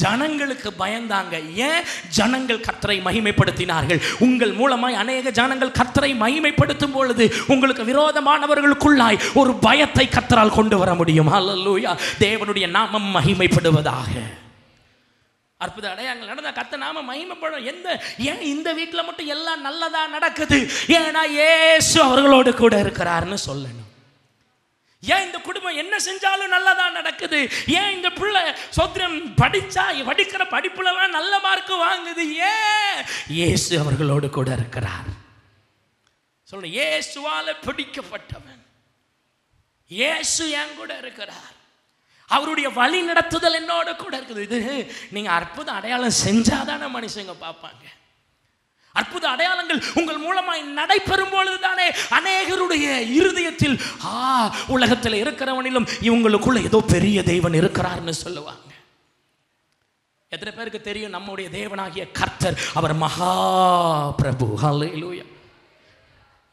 ஜனங்களுக்கு பயந்தாங்க. ஏன்? ஜனங்கள் கர்த்தரை மகிமைப்படுத்தினார்கள். உங்கள் மூலமாய் அநேக ஜனங்கள் கர்த்தரை மகிமைப்படுத்தும் பொழுது உங்களுக்கு விரோதமானவர்களுக்குள்ளாய் ஒரு பயத்தை கர்த்தரால் கொண்டு வர முடியும். ஹல்லேலூயா. தேவனுடைய நாமம் மகிமைப்படுவதாக. அற்புத அடையாளங்கள் நடந்தா கர்த்தர் நாம மகிமைப்படும். ஏன் இந்த வீட்டில் மட்டும் எல்லாம் நல்லதா நடக்குது? ஏன்னா இயேசு அவர்களோடு கூட இருக்கிறார்னு சொல்லணும். ஏன் இந்த குடும்பம் என்ன செஞ்சாலும் நல்லதா நடக்குது? ஏன் இந்த பிள்ளை சோத்திரம் படிக்கிற படிப்புலலாம் நல்ல மார்க் வாங்குது? ஏன்? இயேசு அவர்களோடு கூட இருக்கிறார். சொல்ல, இயேசுவால பிடிக்கப்பட்டவன், இயேசு என் கூட இருக்கிறார், அவருடைய வழி நடத்துதல் என்னோட கூட இருக்குது. இது நீங்க அற்புத அடையாளம் செஞ்சாதானே மனுஷங்க பார்ப்பாங்க. அற்புத அடையாளங்கள் உங்கள் மூலமாய் நடைபெறும் பொழுது தானே அநேகருடைய இருதயத்தில் உலகத்தில் இருக்கிறவனிலும் இவங்களுக்குள்ள ஏதோ பெரிய தேவன் இருக்கிறார்னு சொல்லுவாங்க. எத்தனை பேருக்கு தெரியும் நம்முடைய தேவனாகிய கர்த்தர் அவர் மகா பிரபு? ஹல்லேலூயா.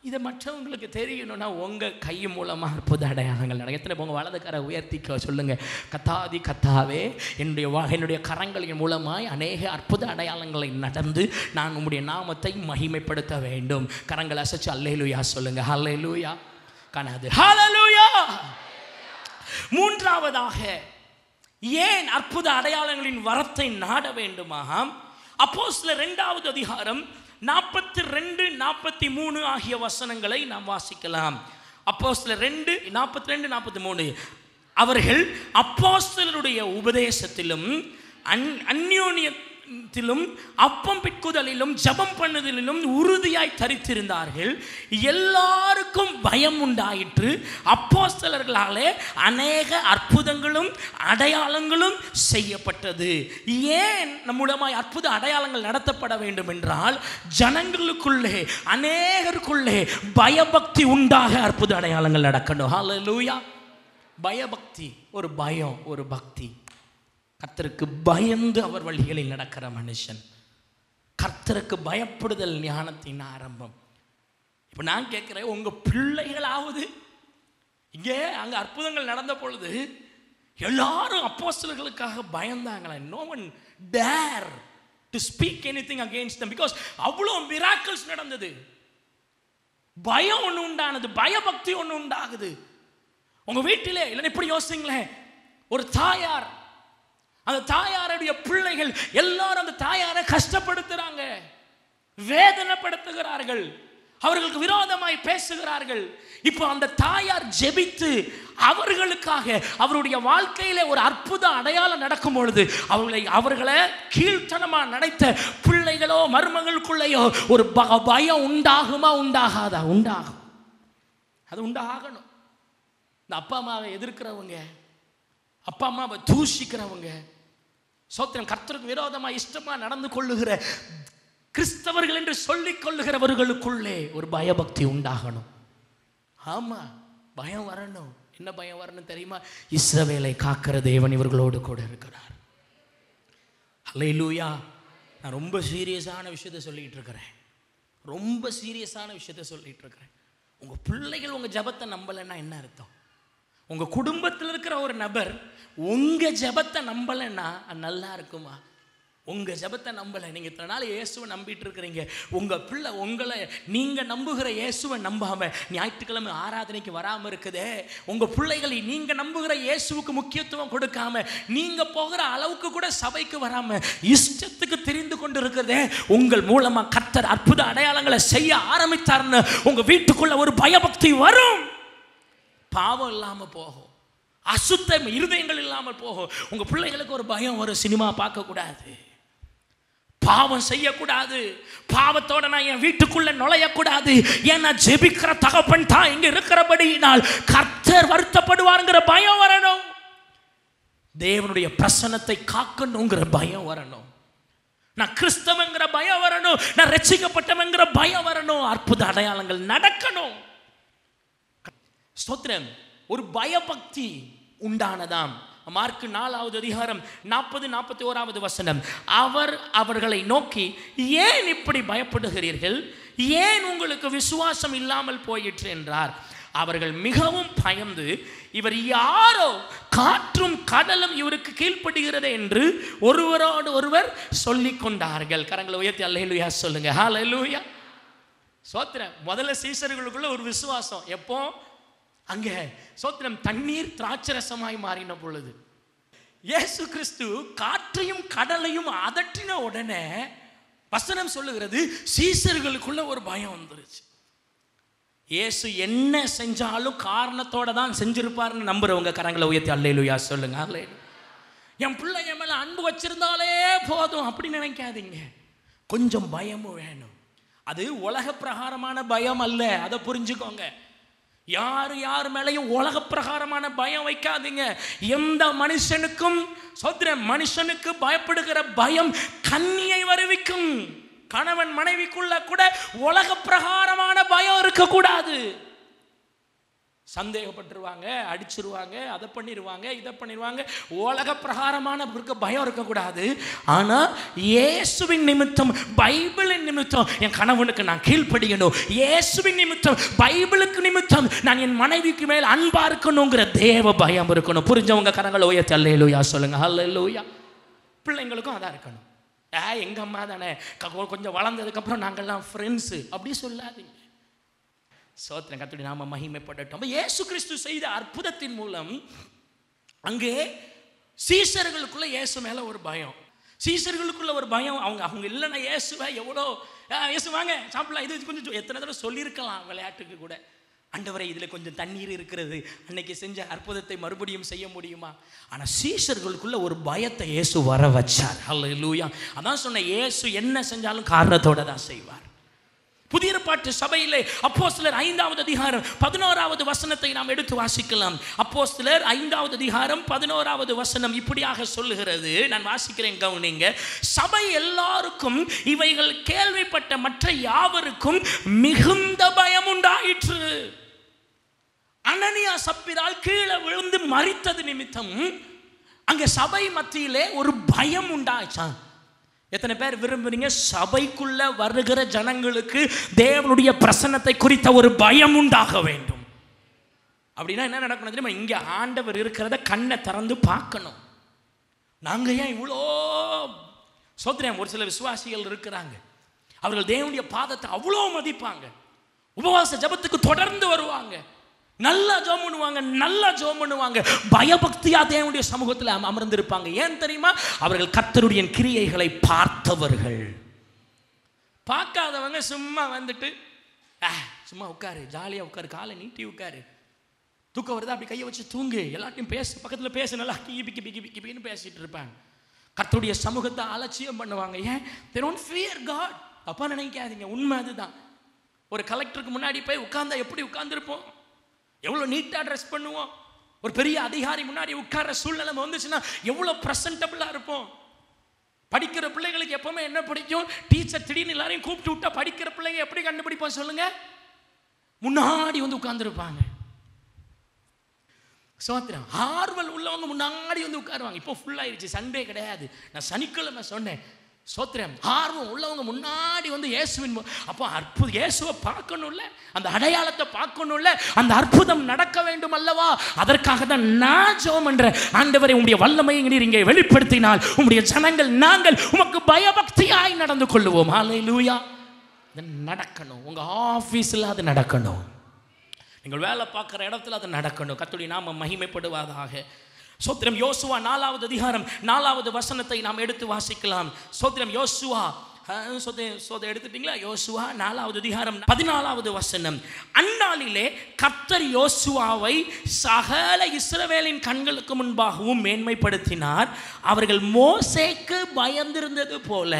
இதை மற்றவங்களுக்கு தெரியணும்னா உங்கள் கை மூலமாக அற்புத அடையாளங்கள் நடக்கும். எத்தனை உங்கள் வலதுக்கரை உயர்த்திக்க சொல்லுங்கள், கத்தாதி கத்தாவே என்னுடைய கரங்களின் மூலமாய் அநேக அற்புத அடையாளங்களை நடந்து நான் உம்முடைய நாமத்தை மகிமைப்படுத்த வேண்டும். கரங்களை அசைச்சு அல்லேலூயா சொல்லுங்கள். ஹல்லேலூயா காணாது. ஹல்லேலூயா. மூன்றாவதாக ஏன் அற்புத அடையாளங்களின் வரத்தை நாட வேண்டுமாம்? அப்போஸ்தலர் 2வது அதிகாரம் 42, 43 ஆகிய வசனங்களை நாம் வாசிக்கலாம். அப்போஸ்தலர் 2, 42, 43. அவர்கள் அப்போஸ்தலருடைய உபதேசத்திலும் அந்யோன்யத்திலும் அப்பம் பிட்குதலிலும் ஜெபம் பண்ணுதலிலும் உறுதியாய் தரித்திருந்தார்கள். எல்லாருக்கும் பயம் உண்டாயிற்று. அப்போஸ்தலர்களாலே அநேக அற்புதங்களும் அடையாளங்களும் செய்யப்பட்டது. ஏன் நம்முடைய அற்புத அடையாளங்கள் நடத்தப்பட வேண்டும் என்றால், ஜனங்களுக்குள்ளே அநேகருக்குள்ளே பயபக்தி உண்டாக அற்புத அடையாளங்கள் நடக்கணும். ஹல்லேலூயா. பயபக்தி, ஒரு பயம், ஒரு பக்தி. கர்த்தருக்கு பயந்து அவர் வழிகளில் நடக்கிற மனுஷன். கர்த்தருக்கு பயப்படுதல் ஞானத்தின் ஆரம்பம். இப்போ நான் கேட்குறேன், உங்கள் பிள்ளைகளாவது இங்கே அங்கே அற்புதங்கள் நடந்த பொழுது எல்லாரும் அப்போஸ்தலர்களுக்காக பயந்தாங்களா? No one dare to speak anything against them because அவ்வளோ மிராக்கிள்ஸ் நடந்தது. பயம் ஒன்று உண்டானது, பயபக்தி ஒன்று உண்டாகுது. உங்கள் வீட்டிலே இல்லைன்னா இப்படி யோசிங்களேன், ஒரு தாயார், அந்த தாயாருடைய பிள்ளைகள் எல்லாரும் அந்த தாயாரை கஷ்டப்படுத்துறாங்க, வேதனைப்படுத்துகிறார்கள், அவர்களுக்கு விரோதமாய் பேசுகிறார்கள். இப்போ அந்த தாயார் ஜெபித்து அவர்களுக்காக அவருடைய வாழ்க்கையில ஒரு அற்புத அடையாளம் நடக்கும் பொழுது அவர்களை கீழ்த்தனமா நினைத்த பிள்ளைகளோ மருமகளுக்குள்ளேயோ ஒரு பயம் உண்டாகுமா? உண்டாகாதா? உண்டாகும். அது உண்டாகணும். இந்த அப்பா அம்மாவை எதிர்க்கிறவங்க, அப்பா அம்மாவை தூஷிக்கிறவங்க, சோத்திரம் கர்த்தருக்கு விரோதமாக இஷ்டமா நடந்து கொள்ளுகிற கிறிஸ்தவர்கள் என்று சொல்லிக் கொள்ளுகிறவர்களுக்குள்ளே ஒரு பயபக்தி உண்டாகணும். ஆமா, பயம் வரணும். என்ன பயம் வரணும் தெரியுமா? இஸ்ரவேலை காக்கிற தேவன் இவர்களோடு கூட இருக்கிறார். ஹல்லேலூயா. நான் ரொம்ப சீரியஸான விஷயத்தை சொல்லிட்டு இருக்கிறேன். ரொம்ப சீரியஸான விஷயத்தை சொல்லிட்டு இருக்கிறேன். உங்க பிள்ளைகள் உங்க ஜெபத்தை நம்பலைன்னா என்ன அர்த்தம்? உங்க குடும்பத்தில் இருக்கிற ஒரு நபர் உங்க ஜெபத்தை நம்பலைன்னா நல்லா இருக்குமா? உங்க ஜெபத்தை நம்பலை, நீங்க இத்தனை நாள் இயேசுவை நம்பிட்டு இருக்கிறீங்க. உங்க பிள்ளை உங்களை நீங்க நம்புகிற இயேசுவை நம்பாம ஞாயிற்றுக்கிழமை ஆராதனைக்கு வராம இருக்குதே, உங்க பிள்ளைகளை நீங்க நம்புகிற இயேசுவுக்கு முக்கியத்துவம் கொடுக்காம நீங்க போகிற அளவுக்கு கூட சபைக்கு வராம இஷ்டத்துக்கு தெரிந்து கொண்டு இருக்கிறதே, உங்கள் மூலமா கர்த்தர் அற்புத அடையாளங்களை செய்ய ஆரம்பித்தார்னு உங்க வீட்டுக்குள்ள ஒரு பயபக்தி வரும். பாவம் இல்லாம போகும், அசுத்த இருதயங்கள் இல்லாமல் போகும். உங்க பிள்ளைகளுக்கு ஒரு பயம் வரும். சினிமா பார்க்க கூடாது, பாவம் செய்யக்கூடாது, பாவத்தோட நான் என் வீட்டுக்குள்ள நுழையக்கூடாது, ஏன்னா ஜெபிக்கிற தகப்பன் தான் இங்க இருக்கிறபடியினால் கர்த்தர் வருத்தப்படுவாருங்கிற பயம் வரணும். தேவனுடைய பிரசன்னத்தை காக்கணுங்கிற பயம் வரணும். நான் கிறிஸ்தவங்கிற பயம் வரணும். நான் ரட்சிக்கப்பட்டவங்கிற பயம் வரணும். அற்புத அடையாளங்கள் நடக்கணும். ஸ்தோத்திரம். ஒரு பயபக்தி உண்டானதாம். மார்க்கு 4வது அதிகாரம் 40, 41வது வசனம். அவர்களை நோக்கி, ஏன் இப்படி பயப்படுகிறீர்கள்? ஏன் உங்களுக்கு விசுவாசம் இல்லாமல் போயிற்று என்றார். அவர்கள் மிகவும் பயந்து, இவர் யாரோ, காற்றும் கடலும் இவருக்கு கீழ்ப்படுகிறது என்று ஒருவரோடு ஒருவர் சொல்லிக் கொண்டார்கள். கரங்களை உயர்த்தி அல்லேலூயா சொல்லுங்க. ஹல்லேலூயா. ஸ்தோத்திரம். முதல்ல சீசர்களுக்குள்ள ஒரு விசுவாசம். எப்போ? அங்கே சோத்திரம் தண்ணீர் திராட்சரசமாய் மாறின பொழுது இயேசு கிறிஸ்து காற்றையும் கடலையும் அதட்டின உடனே வசனம் சொல்லுகிறது, சீசர்களுக்குள்ள ஒரு பயம் வந்துருச்சு. இயேசு என்ன செஞ்சாலும் காரணத்தோட தான் செஞ்சிருப்பாருன்னு நம்புறவங்க கரங்களை உயர்த்தி அல்லேலூயா சொல்லுங்க. அல்லேலூயா. என் பிள்ளை என் மேல அன்பு வச்சிருந்தாலே போதும் அப்படி நினைக்காதீங்க. கொஞ்சம் பயமும் வேணும். அது உலக பிரகாரமான பயம் அல்ல, அதை புரிஞ்சுக்கோங்க. யார் மேலையும் உலக பிரகாரமான பயம் வைக்காதீங்க. எந்த மனுஷனுக்கும் மனுஷனுக்கு பயப்படுகிற பயம் கண்ணியை வருவிக்கும். கணவன் மனைவிக்குள்ள கூட உலக பிரகாரமான பயம் இருக்கக்கூடாது. சந்தேகப்பட்டுருவாங்க, அடிச்சிருவாங்க, அதை பண்ணிடுவாங்க, இதை பண்ணிடுவாங்க. உலக பிரகாரமான பயம் இருக்கக்கூடாது. ஆனால் இயேசுவின் நிமித்தம், பைபிளின் நிமித்தம் என் கணவனுக்கு நான் கீழ்ப்படியணும், இயேசுவின் நிமித்தம், பைபிளுக்கு நிமித்தம் நான் என் மனைவிக்கு மேல் அன்பா இருக்கணுங்கிற தேவ பயம் இருக்கணும். புரிஞ்சவங்க கரங்களை உயர்த்தி அல்லேலூயா சொல்லுங்க. அல்லேலூயா. பிள்ளைங்களுக்கும் அதான் இருக்கணும். எங்கள் அம்மா தானே, கொஞ்சம் வளர்ந்ததுக்கப்புறம் நாங்கள்லாம் ஃப்ரெண்ட்ஸு அப்படி சொல்லாதீங்க. சோத்திரம் கர்த்தருடைய நாம மகிமைப்படட்டும். இயேசு கிறிஸ்து செய்த அற்புதத்தின் மூலம் அங்கே சீஷர்களுக்குள்ள இயேசு மேலே ஒரு பயம், சீஷர்களுக்குள்ள ஒரு பயம். அவங்க இல்லைன்னா இயேசுவை எவ்வளோ இயேசு வாங்க சாப்பிடலாம், இது கொஞ்சம் எத்தனை தடவை சொல்லியிருக்கலாம் விளையாட்டுக்கு கூட. ஆண்டவரே இதில் கொஞ்சம் தண்ணீர் இருக்கிறது, அன்னைக்கு செஞ்ச அற்புதத்தை மறுபடியும் செய்ய முடியுமா? ஆனால் சீஷர்களுக்குள்ள ஒரு பயத்தை இயேசு வர வச்சார். அல்லேலூயா. அதான் சொன்ன, இயேசு என்ன செஞ்சாலும் காரணத்தோடு தான் செய்வார். புதிய ஏற்பாட்டு சபையிலே அப்போஸ்தலர் 5வது அதிகாரம் 11வது வசனத்தை நாம் எடுத்து வாசிக்கலாம். அப்போஸ்தலர் 5வது அதிகாரம் 11வது வசனம் இப்படியாக சொல்லுகிறது. நான் வாசிக்கிறேன், கவனிங்க. சபை எல்லாருக்கும் இவைகள் கேள்விப்பட்ட மற்ற யாவருக்கும் மிகுந்த பயம் உண்டாயிற்று. அனனியா சப்பீரால் கீழே விழுந்து மரித்தது நிமித்தம் அங்கே சபை மத்தியிலே ஒரு பயம் உண்டாயிச்சான். எத்தனை பேர் விரும்புறீங்க சபைக்குள்ள வருகிற ஜனங்களுக்கு தேவனுடைய பிரசன்னத்தை குறித்த ஒரு பயம் உண்டாக வேண்டும்? அப்படின்னா என்ன நடக்கணும் தெரியுமா? இங்கே ஆண்டவர் இருக்கிறத கண்ணை திறந்து பார்க்கணும். நாங்கள் ஏன் இவ்வளோ சோத்திரம்? ஒரு சில விசுவாசிகள் இருக்கிறாங்க, அவர்கள் தேவனுடைய பாதத்தை அவ்வளோ மதிப்பாங்க, உபவாச ஜபத்துக்கு தொடர்ந்து வருவாங்க, நல்லா ஜெபம் பண்ணுவாங்க, நல்லா ஜெபம் பண்ணுவாங்க, பயபக்தியா தேவனுடைய சமூகத்தில் அமர்ந்திருப்பாங்க. ஏன் தெரியுமா? அவர்கள் கர்த்தருடைய கிரியைகளை பார்த்தவர்கள். பார்க்காதவங்க சும்மா வந்துட்டு சும்மா உட்காரு, ஜாலியாக உட்காரு, காலை நீட்டி உட்காரு, தூக்கம் வருதா அப்படி கையை வச்சு தூங்கு, எல்லாத்தையும் பேசு, பக்கத்தில் பேசு, நல்லா கிபி கிபி கிபி கிபின்னு பேசிட்டு இருப்பாங்க. கர்த்தருடைய சமூகத்தை அலட்சியம் பண்ணுவாங்க. ஏன்? they don't fear God. அப்பா நினைக்காதீங்க, உண்மை அதுதான். ஒரு கலெக்டருக்கு முன்னாடி போய் உட்கார்ந்தா எப்படி உட்கார்ந்துருப்போம்? எவ்வளோ நீட்டாக ட்ரெஸ் பண்ணுவோம். ஒரு பெரிய அதிகாரி முன்னாடி உட்கார்ற சூழ்நிலை வந்துச்சுன்னா எவ்வளோ ப்ரெசன்டபுளாக இருப்போம். படிக்கிற பிள்ளைகளுக்கு எப்பவுமே என்ன பிடிக்கும்? டீச்சர் திடீர்னு எல்லாரையும் கூப்பிட்டு விட்டா படிக்கிற பிள்ளைங்க எப்படி கண்டுபிடிப்போம் சொல்லுங்க? முன்னாடி வந்து உட்கார்ந்துருப்பாங்க. சோத்திரம். ஆர்வல் உள்ளவங்க முன்னாடி வந்து உட்காருவாங்க. இப்போ ஃபுல்லாகிடுச்சு, சண்டே கிடையாது. நான் சனிக்கிழமை சொன்னேன். சோத்திரம். ஆர்வம் உள்ளவங்க முன்னாடி வந்து இயேசுவின் அப்போ அற்புதம், இயேசுவை பார்க்கணும்ல, அந்த அடையாளத்தை பார்க்கணும்ல, அந்த அற்புதம் நடக்க வேண்டும் அல்லவா? அதற்காக தான் நான் ஜெபம் பண்றேன். ஆண்டவரே உம்முடைய வல்லமையை நீர் இங்கே வெளிப்படுத்தினால் உம்முடைய ஜனங்கள் நாங்கள் உமக்கு பயபக்தியாய் நடந்து கொள்ளுவோம். ஹல்லேலூயா. அது நடக்கணும். உங்க ஆபீஸ்ல அது நடக்கணும், நீங்கள் வேலை பார்க்குற இடத்துல அது நடக்கணும். கர்த்தருடைய நாமம் மகிமைப்படுவதாக. சோத்திரம். யோசுவா 4வது அதிகாரம் 4வது வசனத்தை நாம் எடுத்து வாசிக்கலாம். சோத்திரம். யோசுவா எடுத்துட்டீங்களா? யோசுவா 4வது அதிகாரம் 14வது வசனம். அந்நாளிலே கர்த்தர் யோசுவாவை சகல இஸ்ரவேலின் கண்களுக்கு முன்பாகவும் மேன்மைப்படுத்தினார். அவர்கள் மோசேக்கு பயந்திருந்தது போல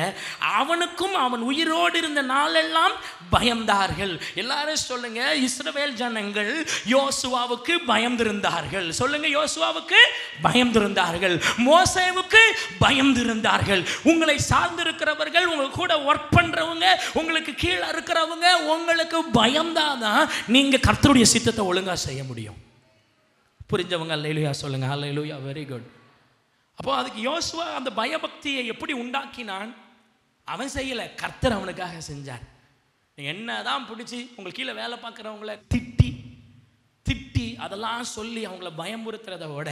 அவனுக்கும் அவன் உயிரோடு இருந்த நாளெல்லாம் பயந்தார்கள். எல்லாரும் சொல்லுங்க, இஸ்ரவேல் ஜனங்கள் யோசுவாவுக்கு பயந்திருந்தார்கள். சொல்லுங்க, யோசுவாவுக்கு பயந்திருந்தார்கள், மோசேவுக்கு பயந்திருந்தார்கள். உங்களை சார்ந்திருக்கிறவர்கள், உங்க கூட ஒர்க் பண்றவங்க, உங்களுக்கு கீழே இருக்கிறவங்க, உங்களுக்கு பயம்தான் நீங்க கர்த்தருடைய சித்தத்தை ஒழுங்கா செய்ய முடியும். புரிஞ்சவங்க அல்லேலூயா சொல்லுங்க. அல்லேலூயா. Very good. அப்போ அதுக்கு யோசுவா அந்த பயபக்தியை எப்படி உண்டாக்கினான்? அவன் செய்யல, கர்த்தர் அவனுக்காக செஞ்சார். என்னதான் பிடிச்சி உங்களுக்கு கீழே வேலை பார்க்குறவங்கள திட்டி அதெல்லாம் சொல்லி அவங்கள பயமுறுத்துறத விட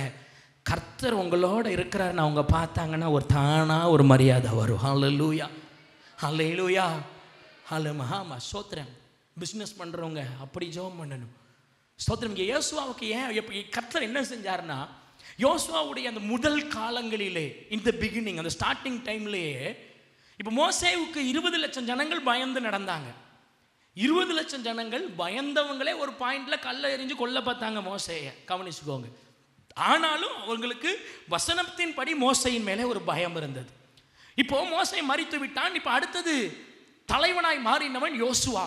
கர்த்தர் உங்களோட இருக்கிறாருன்னு அவங்க பார்த்தாங்கன்னா ஒரு தானா ஒரு மரியாதை வரும். ஹல்லேலூயா. ஹல்லேலூயா. ஹல்லேலூயா. ஸ்தோத்திரம். பிஸ்னஸ் பண்ணுறவங்க அப்படி ஜெபம் பண்ணணும். ஸ்தோத்திரம். இங்கே யோசுவாவுக்கு ஏன் கர்த்தர் என்ன செஞ்சார்னா, யோசுவாவுடைய அந்த முதல் காலங்களிலே, இந்த பிகினிங், அந்த ஸ்டார்டிங் டைம்லேயே, இப்போ மோசேவுக்கு 20 லட்சம் ஜனங்கள் பயந்து நடந்தாங்க. 20 லட்சம் ஜனங்கள் பயந்தவங்களே ஒரு பாயிண்ட்ல கல்லை எறிஞ்சு கொல்ல பார்த்தாங்க மோசேயை. கவனிச்சுக்கோங்க. ஆனாலும் அவங்களுக்கு வசனத்தின் படி மோசையின் மேலே ஒரு பயம் இருந்தது. இப்போ மோசை மரித்து விட்டான். இப்போ அடுத்தது தலைவனாய் மாறினவன் யோசுவா.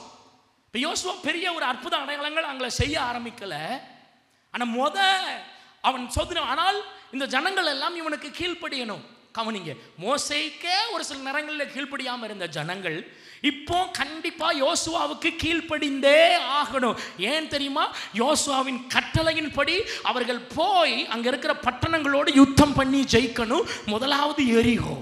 இப்போ யோசுவா பெரிய ஒரு அற்புத அடையாளங்கள் அவங்கள செய்ய ஆரம்பிக்கல. ஆனால் அவன் சொல்றான், ஆனால் இந்த ஜனங்கள் எல்லாம் இவனுக்கு கீழ்ப்படியணும். கவனிங்க, மோசேக்கே ஒரு சில நேரங்களில் கீழ்ப்படியாமல் இருந்த ஜனங்கள் இப்போ கண்டிப்பா யோசுவாவுக்கு கீழ்ப்படிந்தே ஆகணும். ஏன் தெரியுமா? யோசுவாவின் கட்டளையின்படி அவர்கள் போய் அங்க இருக்கிற பட்டணங்களோடு யுத்தம் பண்ணி ஜெயிக்கணும். முதலாவது எரிகோ.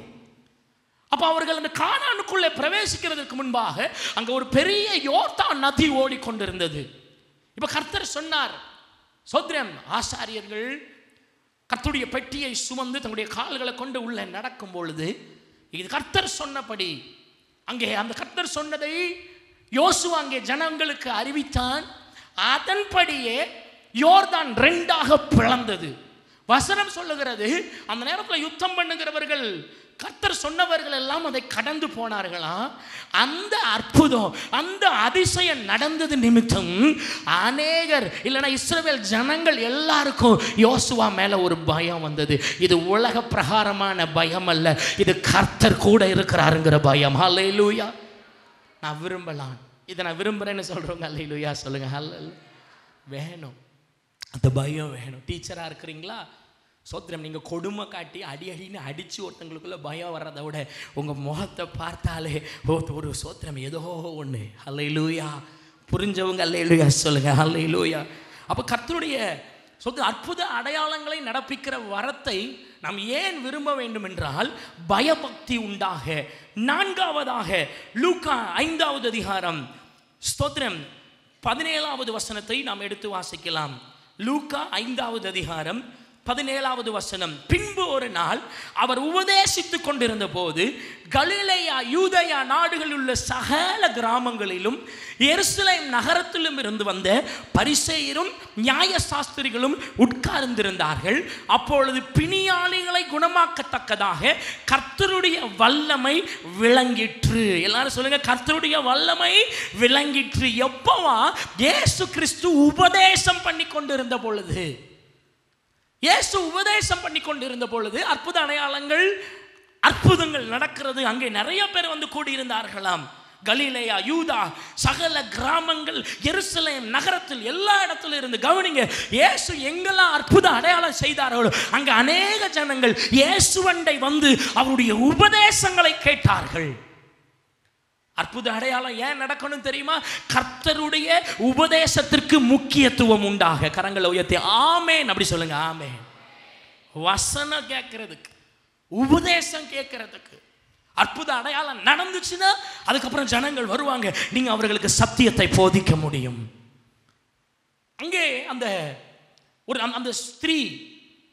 அப்ப அவர்கள் அந்த கானானுக்குள்ளே பிரவேசிக்கிறதுக்கு முன்பாக அங்க ஒரு பெரிய யோர்தான் நதி ஓடிக்கொண்டிருந்தது. இப்ப கர்த்தர் சொன்னார், சோத்ரம், ஆசாரியர்கள் கர்த்தருடைய பெட்டியை சுமந்து தன்னுடைய கால்களை கொண்டு உள்ள நடக்கும் பொழுது இது கர்த்தர் சொன்னபடி அங்கே அந்த கர்த்தர் சொன்னதை யோசுவா அங்கே ஜனங்களுக்கு அறிவித்தான். அதன்படியே யோர்தான் 2ஆக பிளந்தது. வசனம் சொல்லுகிறது, அந்த நேரத்தில் யுத்தம் பண்ணுகிறவர்கள் கர்த்தர் சொன்னவர்கள் எல்லாம் அதை கடந்து போனார்களாம். அந்த அற்புதம், அந்த அதிசயம் நடந்தது நிமித்தம் அநேகர் இல்லைன்னா இஸ்ரவேல் ஜனங்கள் எல்லாருக்கும் யோசுவா மேல ஒரு பயம் வந்தது. இது உலக பிரகாரமான பயம் அல்ல, இது கர்த்தர் கூட இருக்கிறாருங்கிற பயம். ஹல்லேலூயா. நான் விரும்பலாம், இதை நான் விரும்புறேன்னு சொல்றவங்க ஹல்லேலூயா சொல்லுங்க. ஹல்லேலூயா. வேணும், அந்த பயம் வேணும். டீச்சரா இருக்கிறீங்களா? சோத்திரம், நீங்கள் கொடுமை காட்டி அடின்னு அடித்து ஒருத்தங்களுக்குள்ளே பயம் வர்றதை விட உங்கள் முகத்தை பார்த்தாலே ஒரு சோத்திரம் ஏதோ ஒன்று. ஹல்லேலூயா. புரிஞ்சவங்க ஹல்லேலூயா சொல்லுங்கள். ஹல்லேலூயா. அப்போ கர்த்தருடைய அற்புத அடையாளங்களை நடப்பிக்கிற வரத்தை நாம் ஏன் விரும்ப வேண்டும் என்றால் பயபக்தி உண்டாக. 4ஆவதாக லூக்கா 5வது அதிகாரம் ஸ்தோத்திரம் 17வது வசனத்தை நாம் எடுத்து வாசிக்கலாம். லூக்கா 5வது அதிகாரம் 17வது வசனம். பின்பு ஒரு நாள் அவர் உபதேசித்துக் கொண்டிருந்த போது கலிலேயா யூதேயா நாடுகளில் உள்ள சகல கிராமங்களிலும் எருசலேம் நகரத்திலும் இருந்து வந்த பரிசேயரும் நியாய சாஸ்திரிகளும் உட்கார்ந்திருந்தார்கள். அப்பொழுது பிணியாளிகளை குணமாக்கத்தக்கதாக கர்த்தருடைய வல்லமை விளங்கிற்று. எல்லாரும் சொல்லுங்க, கர்த்தருடைய வல்லமை விளங்கிற்று. எப்பவா? இயேசு கிறிஸ்து உபதேசம் பண்ணி கொண்டிருந்த பொழுது. இயேசு உபதேசம் பண்ணி கொண்டிருந்த பொழுது அற்புத அடையாளங்கள், அற்புதங்கள் நடக்கிறது. அங்கே நிறைய பேர் வந்து கூடியிருந்தார்களாம். கலிலேயா, யூதா, சகல கிராமங்கள், எருசலேம் நகரத்தில் எல்லா இடத்துல இருந்து கவனிங்க, இயேசு எங்கெல்லாம் அற்புத அடையாளம் செய்தார்களோ அங்கே அநேக ஜனங்கள் இயேசுவண்டை வந்து அவருடைய உபதேசங்களை கேட்டார்கள். அற்புத அடையாளம் ஏன் நடக்கணும் தெரியுமா? கர்த்தருடைய உபதேசத்திற்கு முக்கியத்துவம் உண்டாக. கரங்களை உயர்த்தி ஆமென் அப்படி சொல்லுங்க. ஆமென். வசனம் கேட்கறதுக்கு, உபதேசம் கேட்கறதுக்கு. அற்புத அடையாளம் நடந்துச்சுன்னா அதுக்கப்புறம் ஜனங்கள் வருவாங்க, நீங்க அவர்களுக்கு சத்தியத்தை போதிக்க முடியும். அங்கே அந்த ஸ்திரீ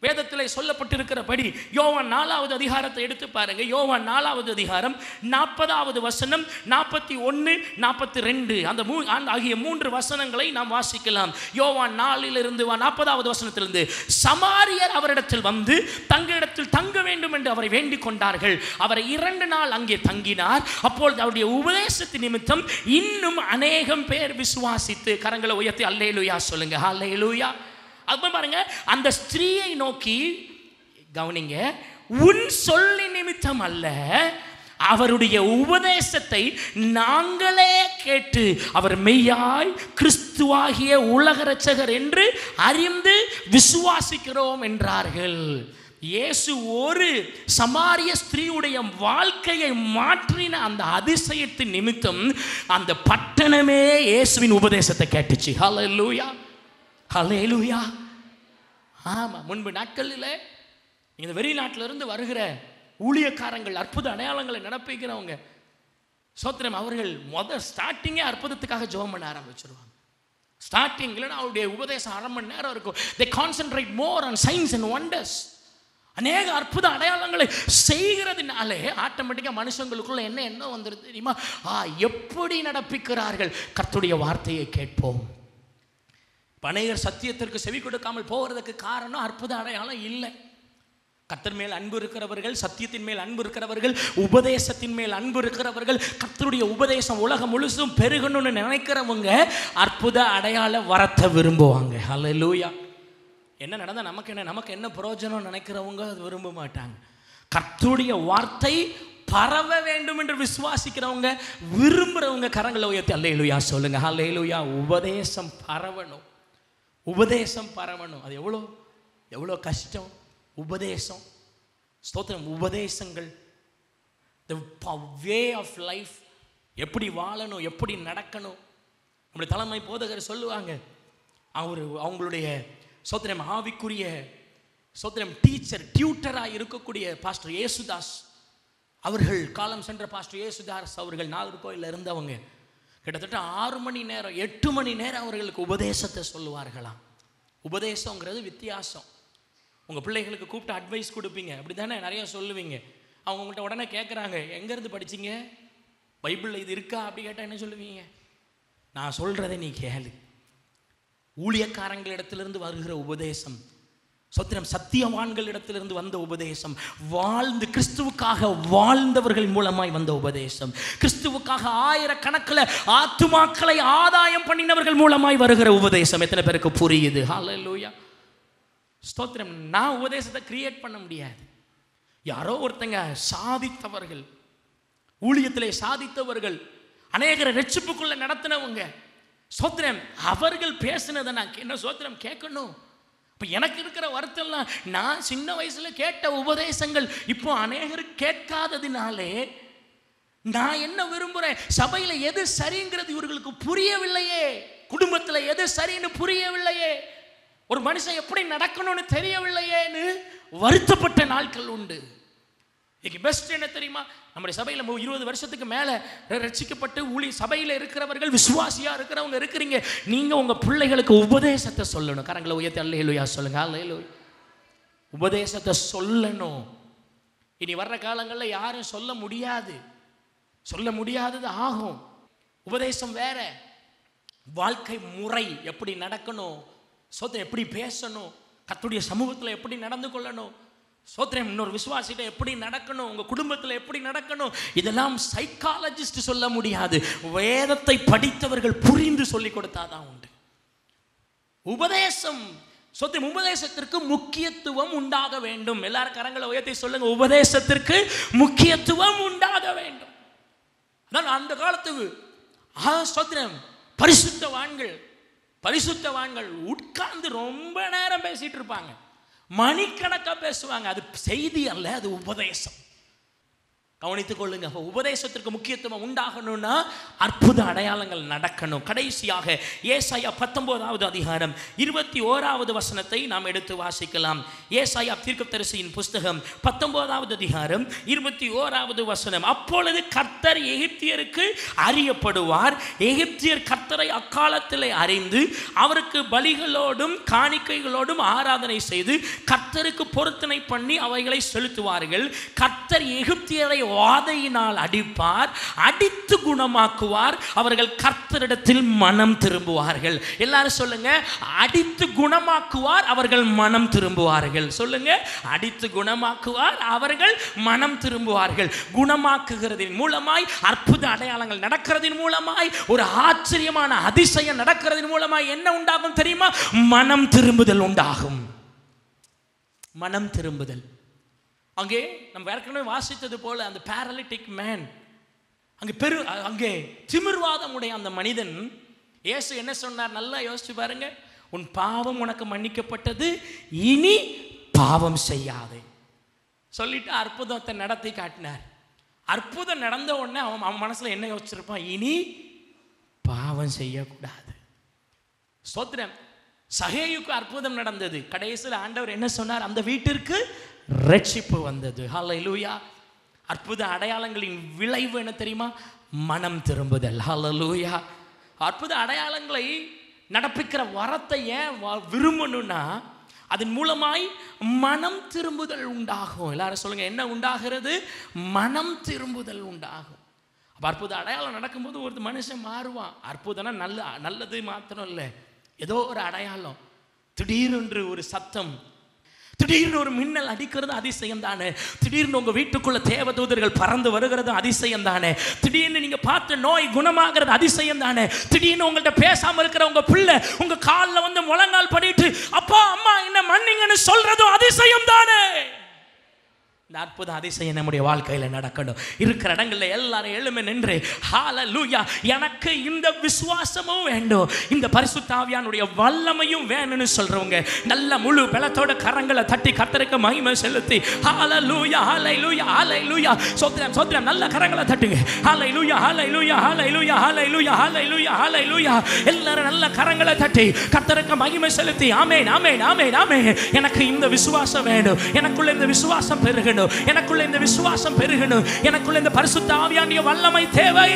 வேதத்தில் சொல்லப்பட்டிருக்கிறபடி யோவான் 4வது அதிகாரத்தை எடுத்து பாருங்க. யோவான் 4வது அதிகாரம் 40வது வசனம், 41, 42 அந்த ஆகிய 3 வசனங்களை நாம் வாசிக்கலாம். யோவான் 4லிருந்து 40வது வசனத்திலிருந்து, சமாரியர் அவரிடத்தில் வந்து தங்களிடத்தில் தங்க வேண்டும் என்று அவரை வேண்டிக் கொண்டார்கள். அவரை 2 நாள் அங்கே தங்கினார். அப்பொழுது அவருடைய உபதேசத்தின் நிமித்தம் இன்னும் அநேகம் பேர் விசுவாசித்து, கரங்களை உயர்த்தி அல்லேலூயா சொல்லுங்க. அல்லேலூயா. அப்ப பாருங்க, அந்த ஸ்திரீயை நோக்கி கவனிங்க, உன் சொல்லி நிமித்தம் அல்ல, அவருடைய உபதேசத்தை நாங்களே கேட்டு அவர் மெய்யாய் கிறிஸ்துவாகிய உலக இரட்சகர் என்று அறிந்து விசுவாசிக்கிறோம் என்றார்கள். இயேசு ஒரு சமாரிய ஸ்திரீயுடைய வாழ்க்கையை மாற்றின அந்த அதிசயத்தின் நிமித்தம் அந்த பட்டணமே இயேசுவின் உபதேசத்தை கேட்டுச்சு. ஹல்லேலூயா. ஹல்லேலூயா. ஆமாம், முன்பு நாட்களில் இந்த வெளிநாட்டிலிருந்து வருகிற ஊழியக்காரங்கள், அற்புத அடையாளங்களை நடப்பிக்கிறவங்க, சோத்திரம், அவர்கள் ஸ்டார்டிங்கே அற்புதத்துக்காக ஜெபம் பண்ண ஆரம்பிச்சிருவாங்க. ஸ்டார்டிங் இல்லைன்னா அவருடைய உபதேசம் 1/2 மணி நேரம் இருக்கும். they concentrate more on signs and wonders. அநேக அற்புத அடையாளங்களை செய்கிறதுனாலே ஆட்டோமேட்டிக்காக மனுஷங்களுக்குள்ள என்ன வந்துருது தெரியுமா? எப்படி நடப்பிக்கிறார்கள்? கர்த்தருடைய வார்த்தையை கேட்போம். அநேகர் சத்தியத்திற்கு செவி கொடுக்காமல் போகிறதுக்கு காரணம் அற்புத அடையாளம் இல்லை. கர்த்தர் மேல் அன்பு இருக்கிறவர்கள், சத்தியத்தின் மேல் அன்பு இருக்கிறவர்கள், உபதேசத்தின் மேல் அன்பு இருக்கிறவர்கள், கர்த்தருடைய உபதேசம் உலகம் முழுசும் பெருகணும்னு நினைக்கிறவங்க அற்புத அடையாள வரத்தை விரும்புவாங்க. ஹல்லேலூயா. என்ன நடந்தா நமக்கு என்ன பிரயோஜனம் நினைக்கிறவங்க அது விரும்ப மாட்டாங்க. கர்த்தருடைய வார்த்தை பரவ வேண்டும் என்று விசுவாசிக்கிறவங்க, விரும்புறவங்க கரங்களை உயர்த்தி அல்லேலூயா சொல்லுங்க. ஹல்லேலூயா. உபதேசம் பரவணும், உபதேசம் பரவணும். அது எவ்வளோ கஷ்டம். உபதேசம் ஸ்தோத்திரம். உபதேசங்கள், the way of life, எப்படி வாழணும், எப்படி நடக்கணும். நம்முடைய தலைமை போதகர் சொல்லுவாங்க, அவங்களுடைய ஸ்தோத்திரம் ஆவிக்குரிய ஸ்தோத்திரம் டியூட்டராக இருக்கக்கூடிய பாஸ்டர் ஏசுதாஸ் அவர்கள், காலம் சென்ற பாஸ்டர் ஏசுதாஸ் அவர்கள் நாகர்கோயிலில் இருந்தவங்க, கிட்டத்தட்ட 6 மணி நேரம் 8 மணி நேரம் அவர்களுக்கு உபதேசத்தை சொல்லுவார்களாம். உபதேசங்கிறது வித்தியாசம். உங்கள் பிள்ளைகளுக்கு கூப்பிட்டு அட்வைஸ் கொடுப்பீங்க, அப்படி தானே நிறைய சொல்லுவீங்க. அவங்க உங்கள்கிட்ட உடனே கேட்குறாங்க, எங்கேருந்து படிச்சிங்க, பைபிளில் இது இருக்கா அப்படி கேட்டால் என்ன சொல்லுவீங்க? நான் சொல்கிறதை நீ கேளு. ஊழியக்காரங்களிடத்திலிருந்து வருகிற உபதேசம், சத்தியம் சத்தியவான்களிடத்திலிருந்து வந்த உபதேசம், வாழ்ந்து கிறிஸ்துவுக்காக வாழ்ந்தவர்கள் மூலமாய் வந்த உபதேசம், கிறிஸ்துவுக்காக ஆயிரக்கணக்கில் ஆத்துமாக்களை ஆதாயம் பண்ணினவர்கள் மூலமாய் வருகிற உபதேசம். எத்தனை பேருக்கு புரியுது? ஹல்லேலூயா, ஸ்தோத்திரம். நான் உபதேசத்தை கிரியேட் பண்ண முடியாது. யாரோ ஒருத்தங்க சாதித்தவர்கள், ஊழியத்திலே சாதித்தவர்கள், அநேகரை ரட்சிப்புக்குள்ள நடத்தினவங்க, ஸ்தோத்திரம், அவர்கள் பேசினதை நான் என்ன ஸ்தோத்திரம் கேட்கணும். இப்போ எனக்கு இருக்கிற வருத்தம்லாம், நான் சின்ன வயசுல கேட்ட உபதேசங்கள் இப்போ அநேகருக்கு கேட்காததினாலே நான் என்ன விரும்புகிறேன், சபையில் எது சரிங்கிறது இவர்களுக்கு புரியவில்லையே, குடும்பத்தில் எது சரின்னு புரியவில்லையே, ஒரு மனுஷன் எப்படி நடக்கணும்னு தெரியவில்லையேன்னு வருத்தப்பட்ட நாட்கள் உண்டு. இன்னைக்கு பெஸ்ட் என்ன தெரியுமா? நம்முடைய சபையில் 20 வருஷத்துக்கு மேலே ரட்சிக்கப்பட்டு சபையில் இருக்கிறவர்கள், விசுவாசியாக இருக்கிறவங்க இருக்கிறீங்க. நீங்கள் உங்கள் பிள்ளைகளுக்கு உபதேசத்தை சொல்லணும். கரங்களை உயர்த்தி அல்லேலூயா சொல்லுங்க. அல்லேலூயா, உபதேசத்தை சொல்லணும். இனி வர்ற காலங்களில் யாரும் சொல்ல முடியாது, சொல்ல முடியாதது ஆகும். உபதேசம் வேற, வாழ்க்கை முறை எப்படி நடக்கணும், சோத்திரம் எப்படி பேசணும், கர்த்தருடைய சமூகத்தில் எப்படி நடந்து கொள்ளணும், சோத்திரம் இன்னொரு விசுவாசிட்ட எப்படி நடக்கணும், உங்கள் குடும்பத்தில் எப்படி நடக்கணும், இதெல்லாம் சைக்காலஜிஸ்ட் சொல்ல முடியாது. வேதத்தை படித்தவர்கள் புரிந்து சொல்லி கொடுத்தாதான் உண்டு. உபதேசம், சோத்திரம், உபதேசத்திற்கு முக்கியத்துவம் உண்டாக வேண்டும். எல்லாரும் கரங்களை உயர்த்தி சொல்லுங்க, உபதேசத்திற்கு முக்கியத்துவம் உண்டாக வேண்டும். அதான் அந்த காலத்துக்கு சோத்திரம் பரிசுத்தவான்கள் உட்கார்ந்து ரொம்ப நேரம் பேசிட்டு இருப்பாங்க, மணிக்கணக்கா பேசுவாங்க. அது செய்தி அல்ல, அது உபதேசம். கவனித்துக் கொள்ளுங்க. உபதேசத்திற்கு முக்கியத்துவம் உண்டாகணும்னா அற்புத அடையாளங்கள் நடக்கணும். கடைசியாக ஏசாயா 19வது அதிகாரம் 21வது வசனத்தை நாம் எடுத்து வாசிக்கலாம். ஏசாயா தீர்க்கதரிசியின் புஸ்தகம் 19வது அதிகாரம் 21வது வசனம். அப்பொழுது கர்த்தர் எகிப்தியருக்கு அறியப்படுவார், எகிப்தியர் கர்த்தரை அக்காலத்திலே அறிந்து அவருக்கு பலிகளோடும் காணிக்கைகளோடும் ஆராதனை செய்து கர்த்தருக்கு பொருத்தனை பண்ணி அவைகளை செலுத்துவார்கள். கர்த்தர் எகிப்தியரை வாதையினால் அடிப்பார், அடித்து குணமாக்குவார், அவர்கள் கர்த்தரிடத்தில் மனம் திரும்புவார்கள். எல்லாரும் சொல்லுங்க, அடித்து குணமாக்குவார், அவர்கள் மனம் திரும்புவார்கள். சொல்லுங்க, அடித்து குணமாக்குவார், அவர்கள் மனம் திரும்புவார்கள். குணமாக்குகிறதின் மூலமாய், அற்புத அடையாளங்கள் நடக்கிறதின் மூலமாய், ஒரு ஆச்சரியமான அதிசயம் நடக்கிறதின் மூலமாய் என்ன உண்டாகும் தெரியுமா? மனம் திரும்புதல் உண்டாகும். மனம் திரும்புதல். அங்கே நம்ம ஏற்கனவே வாசித்தது போல அந்த பேரலிட்டிக் மேன், அங்கே திமிர்வாதம் உடைய அந்த மனிதன், இயேசு என்ன சொன்னார்? நல்லா யோசிச்சு பாருங்க. உன் பாவம் உனக்கு மன்னிக்கப்பட்டது, இனி பாவம் செய்யாதே சொல்லிட்டு அற்புதத்தை நடத்தி காட்டினார். அற்புதம் நடந்த உடனே அவன் மனசுல என்ன யோசிச்சிருப்பான்? இனி பாவம் செய்யக்கூடாது. ஸ்தோத்திரம். சகேயுக்கு அற்புதம் நடந்தது. கடைசியில் ஆண்டவர் என்ன சொன்னார்? அந்த வீட்டிற்கு ரட்சிப்பு வந்தது. ஹல்லேலூயா. அற்புத அடையாளங்களின் விளைவு என்ன தெரியுமா? மனம் திரும்புதல். ஹல்லேலூயா. அற்புத அடையாளங்களை நடப்பிக்கிற வரத்தை ஏன் விரும்பணும்னா, அதன் மூலமாய் மனம் திரும்புதல் உண்டாகும். எல்லாரும் சொல்லுங்க, என்ன உண்டாகிறது? மனம் திரும்புதல் உண்டாகும். அப்போ அற்புத அடையாளம் நடக்கும்போது ஒரு மனுஷன் மாறுவான். அற்புதம்னா நல்லது மாத்திரம் இல்லை, ஏதோ ஒரு அடையாளம், திடீரென்று ஒரு சத்தம், திடீர்னு ஒரு மின்னல் அடிக்கிறது அதிசயம் தானே. திடீர்னு உங்க வீட்டுக்குள்ள தேவதூதர்கள் பறந்து வருகிறது அதிசயம் தானே. திடீர்னு நீங்க பார்த்த நோய் குணமாகிறது அதிசயம் தானே. திடீர்னு உங்கள்கிட்ட பேசாம இருக்கிற உங்க பிள்ளை உங்க காலில் வந்து முழங்கால் பண்ணிட்டு அப்பா அம்மா என்ன மன்னிங்கன்னு சொல்றதும் அதிசயம் தானே. இந்த அற்புத அதிசயம் நம்முடைய வாழ்க்கையில் நடக்கணும். இருக்கிற இடங்களில் எல்லாரும் எழுமே நின்று ஹல்லேலூயா, எனக்கு இந்த விசுவாசமும் வேண்டும், இந்த பரிசுத்த ஆவியானுடைய வல்லமையும் வேணும்னு சொல்றவங்க நல்ல முழு பலத்தோட கரங்களை தட்டி கர்த்தருக்கு மகிமை செலுத்தி ஹல்லேலூயா ஹல்லேலூயா ஹல்லேலூயா சோத்ரம் சோத்ரம் நல்ல கரங்களை தட்டுங்க. ஹல்லேலூயா ஹல்லேலூயா ஹல்லேலூயா ஹல்லேலூயா ஹல்லேலூயா ஹல்லேலூயா. எல்லாரும் நல்ல கரங்களை தட்டி கர்த்தருக்கு மகிமை செலுத்தி ஆமென் ஆமென் ஆமென் ஆமென். எனக்கு இந்த விசுவாசம் வேணும், எனக்குள்ள இந்த விசுவாசம் பெருகணும், எனக்குள்ள இந்த விசுவாசம் பெருகணும், எனக்குள்ள இந்த பரிசுத்த ஆவியானுடைய வல்லமை தேவை.